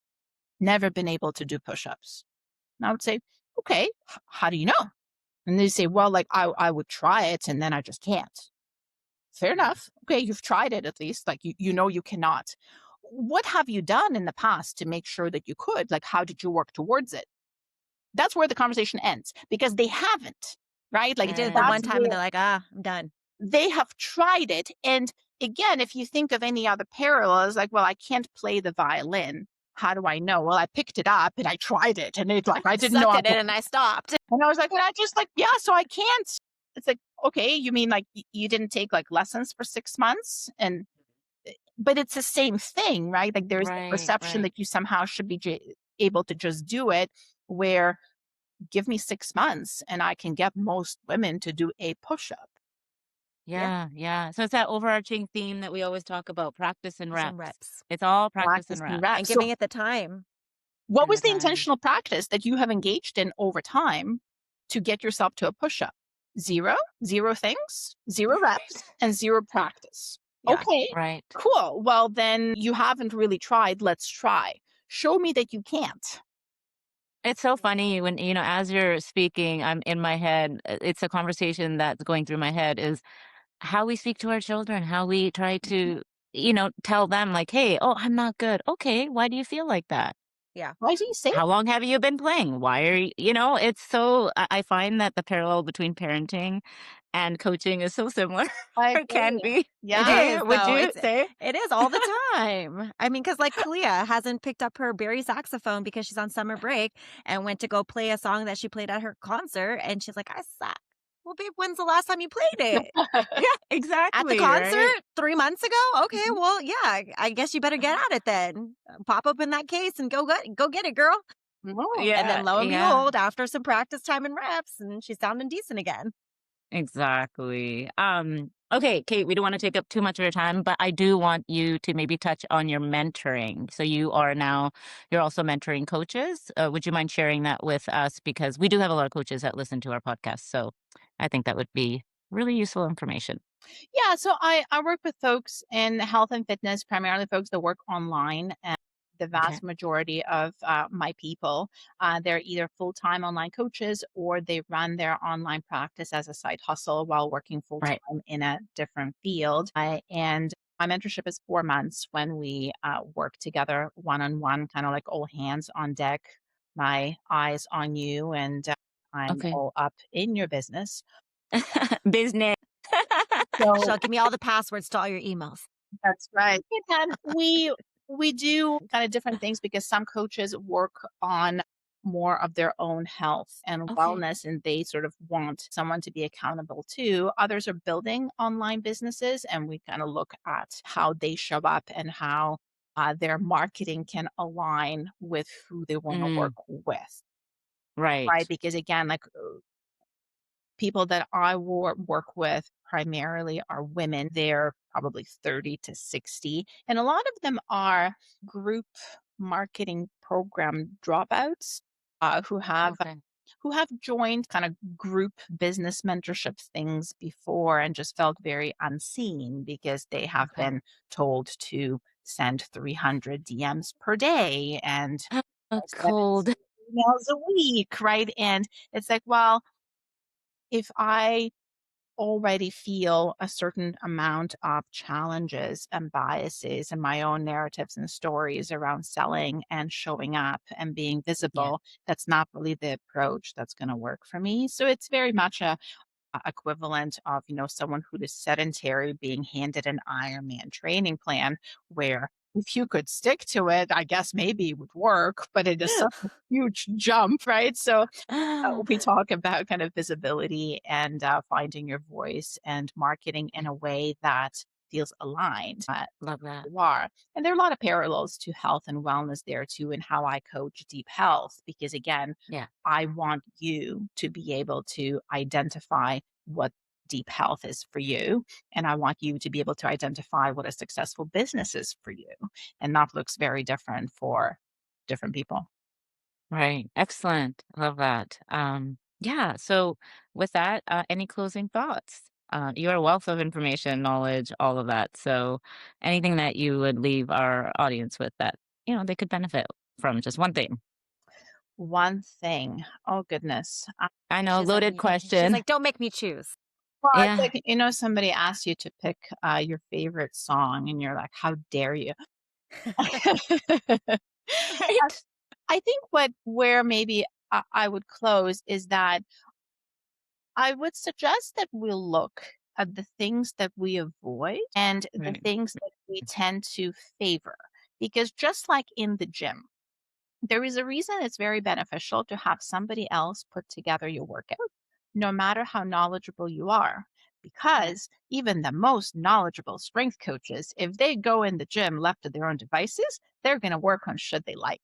Never been able to do push-ups. And I would say, okay, how do you know? And they say, well, like I would try it and then I just can't. Fair enough. Okay, you've tried it at least. Like you know you cannot. What have you done in the past to make sure that you could? Like, how did you work towards it? That's where the conversation ends because they haven't, right? They Like did it the Mm, one that's time and where they're like, ah, I'm done. they have tried it. And again, if you think of any other parallels, like, well, I can't play the violin. How do I know? Well, I picked it up and I tried it, and it's like I didn't know. Sucked at it and I stopped. And I was like, and I just like, yeah, so I can't. It's like, okay, you mean like you didn't take like lessons for 6 months, and but it's the same thing, right? Like there's the right. perception Right. that you somehow should be able to just do it, where give me 6 months and I can get most women to do a push up. Yeah. Yeah. So it's that overarching theme that we always talk about, practice and Some reps. reps It's all practice Practice and and reps. and reps. So giving it the time what and the was the time. intentional practice that you have engaged in over time to get yourself to a push-up? Zero, zero things, zero reps, and zero practice. Yeah. Okay, Right. cool. Well, then you haven't really tried. Let's try. Show me that you can't. It's so funny when, as you're speaking, I'm in my head, it's a conversation that's going through my head is how we speak to our children, how we try Mhm. to, tell them like, "Hey, oh, I'm not good." "Okay, why do you feel like that?" Yeah. Why do you say "How long have you been playing?" "Why are it's so I find that the parallel between parenting and coaching is so similar, I or can agree. be. It Yeah. Do you is would though. you say? It is all the time. I mean, because like Kalia hasn't picked up her Barry saxophone because she's on summer break and went to go play a song that she played at her concert, and she's like, "I suck." Well, babe, when's the last time you played it? Yeah, At the exactly, right? concert 3 months ago? Okay, Mhm. well, yeah, I guess you better get at it then. Pop open that case and go get it, girl. No. And Yeah, then lo and yeah. behold, after some practice time and reps, and she's sounding decent again. Exactly. Okay, Kate, we don't want to take up too much of your time, but I do want you to maybe touch on your mentoring. So you're also mentoring coaches. Would you mind sharing that with us? Because we do have a lot of coaches that listen to our podcast. So I think that would be really useful information. Yeah, so I work with folks in health and fitness, primarily folks that work online. And the Okay. vast majority of my people, they're either full time online coaches or they run their online practice as a side hustle while working full Right. time in a different field. And my mentorship is 4 months when we work together one on one, kind of like all hands on deck, my eyes on you, and I'm Okay. all up in your business. Business. So She'll give me all the passwords to all your emails. that's right. And we do kind of different things because some coaches work on more of their own health and Okay. wellness and they sort of want someone to be accountable to. Others are building online businesses and we kind of look at how they show up and how their marketing can align with who they want to work Mm, with. Right. right. Because again, like people that I work with primarily are women. They're probably 30 to 60. And a lot of them are group marketing program dropouts who have Okay. joined kind of group business mentorship things before and just felt very unseen because they have Okay. been told to send 300 DMs per day and Cold. 17 emails a week, right? And it's like, well, if I already feel a certain amount of challenges and biases and my own narratives and stories around selling and showing up and being Yeah. visible, that's not really the approach that's going to work for me. So it's very much a equivalent of, someone who is sedentary being handed an Ironman training plan where if you could stick to it, I guess maybe it would work, but it is such a huge jump, right? So we talk about kind of visibility and finding your voice and marketing in a way that feels aligned Love that. you are. And there are a lot of parallels to health and wellness there too, and how I coach deep health. Because again, Yeah. I want you to be able to identify what deep health is for you. And I want you to be able to identify what a successful business is for you. And that looks very different for different people. Right. Excellent. Love that. Yeah. So with that, any closing thoughts? You're a wealth of information, knowledge, all of that. So anything that you would leave our audience with that, they could benefit from just one thing. One thing. Oh goodness. I know, She's like, loaded she's question. like, don't make me choose. Well, it's Yeah. like, somebody asks you to pick your favorite song and you're like, how dare you? Right. I think where maybe I would close is that I would suggest that we look at the things that we avoid and the Right. things that we tend to favor. Because just like in the gym, there is a reason it's very beneficial to have somebody else put together your workout, no matter how knowledgeable you are. Yeah. Because even the most knowledgeable strength coaches, if they go in the gym left to their own devices, they're going to work on should they like.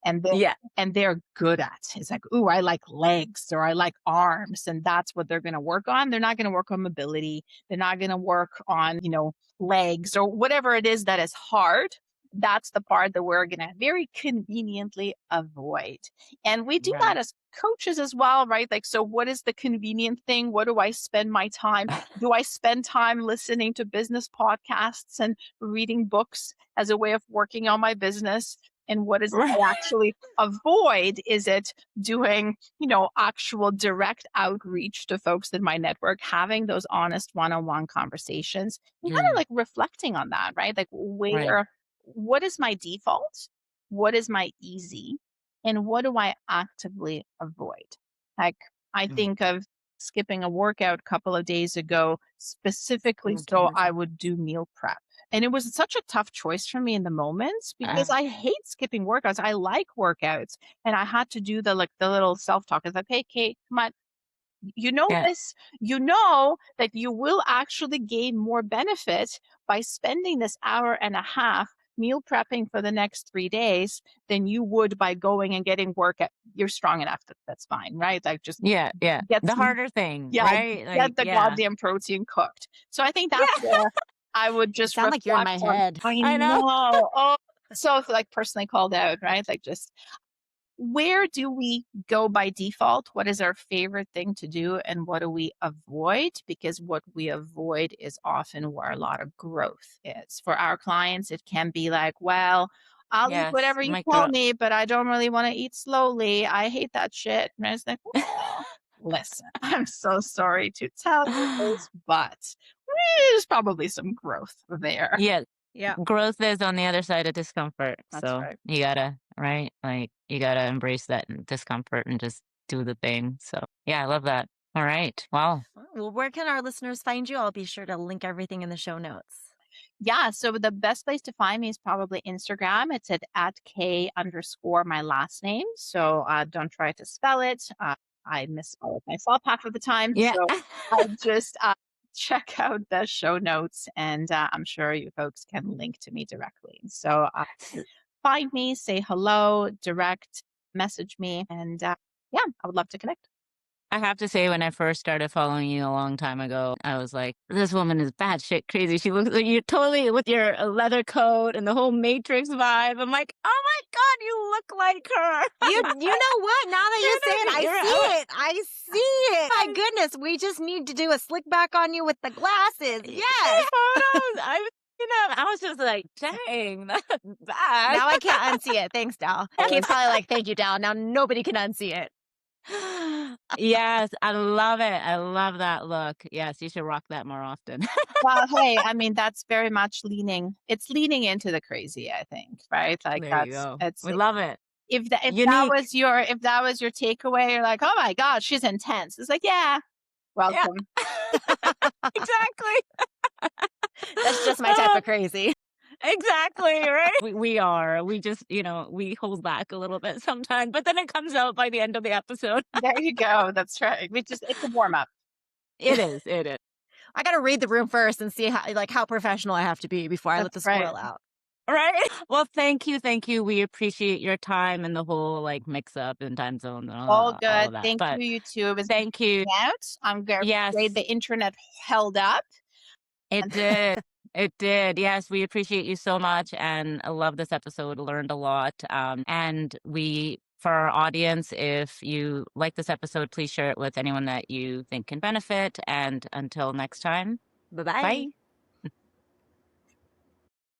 and Yeah. they're good at. It's like, ooh, I like legs or I like arms, and that's what they're going to work on. They're not going to work on mobility. They're not going to work on, legs or whatever it is that is hard. That's the part that we're going to very conveniently avoid. And we do that Right. as coaches as well, right? Like, so what is the convenient thing? What do I spend my time? Do I spend time listening to business podcasts and reading books as a way of working on my business? And what is Right. I actually avoid? Is it doing, actual direct outreach to folks in my network, having those honest one-on-one conversations, and kind of like reflecting on that, right? Like Right. what is my default? What is my easy? And what do I actively avoid? Like, I think of skipping a workout a couple of days ago, specifically so I would do meal prep. And it was such a tough choice for me in the moments because I hate skipping workouts. I like workouts. And I had to do the little self-talk. It's like, hey, Kate, come on. Yeah. This, that you will actually gain more benefit by spending this hour and a half meal prepping for the next 3 days than you would by going and getting work at. You're strong enough that's fine, right? Like, just Yeah. Yeah. get The some, harder thing, yeah, right? Like, get the yeah. goddamn protein cooked. So I think that's Yeah. where I would just Sound like you're in my reflect on. head. I I know. know. Oh, so like personally called out, right? Like, just where do we go by default? What is our favorite thing to do? And what do we avoid? Because what we avoid is often where a lot of growth is. For our clients, it can be like, well, I'll eat Yes. whatever you tell me, but I don't really want to eat slowly. I hate that shit. And it's like, well, listen, I'm so sorry to tell you this, but there's probably some growth there. Yeah. Yeah. Growth is on the other side of discomfort. That's So right. you gotta, right? Like, you gotta embrace that discomfort and just do the thing. So yeah, I love that. All right. Wow. Well, where can our listeners find you? I'll be sure to link everything in the show notes. Yeah, so the best place to find me is probably Instagram. It's at K_my last name. So don't try to spell it. I misspell it myself half of the time. Yeah. So I just check out the show notes, and I'm sure you folks can link to me directly. So find me, say hello, direct message me, and yeah, I would love to connect. I have to say, when I first started following you a long time ago, I was like, this woman is batshit crazy. She looks like you're totally with your leather coat and the whole Matrix vibe. I'm like, oh my God, you look like her. You know what? Now that you say it, You're I see it. I see it. My goodness, we just need to do a slick back on you with the glasses. Yes. Photos. I was just like, dang, that's bad. Now I can't unsee it. Thanks, Dal. Kate's probably like, thank you, Dal. Now nobody can unsee it. Yes, I love it. I love that look. Yes, you should rock that more often. Well, hey, I mean, that's very much leaning into the crazy, I think, right? Like, There you go. it's We love it. if that Unique. was your takeaway, you're like, oh my God, she's intense. It's like, yeah, Yeah, welcome. exactly. That's just my type of crazy. Exactly, right? We are. We just, we hold back a little bit sometimes, but then it comes out by the end of the episode. There you go. That's right. It's a warm up. It is. It is. I got to read the room first and see how professional I have to be before I let the That's right. squirrel out. Right? Well, thank you. Thank you. We appreciate your time and the whole mix up in time zones and All all good. of that. Thank But you too. It was thank you. out. I'm glad Yes, the internet held up. it did. It did. Yes, we appreciate you so much. And I love this episode. Learned a lot. And for our audience, if you like this episode, please share it with anyone that you think can benefit. And until next time, Bye-bye. bye.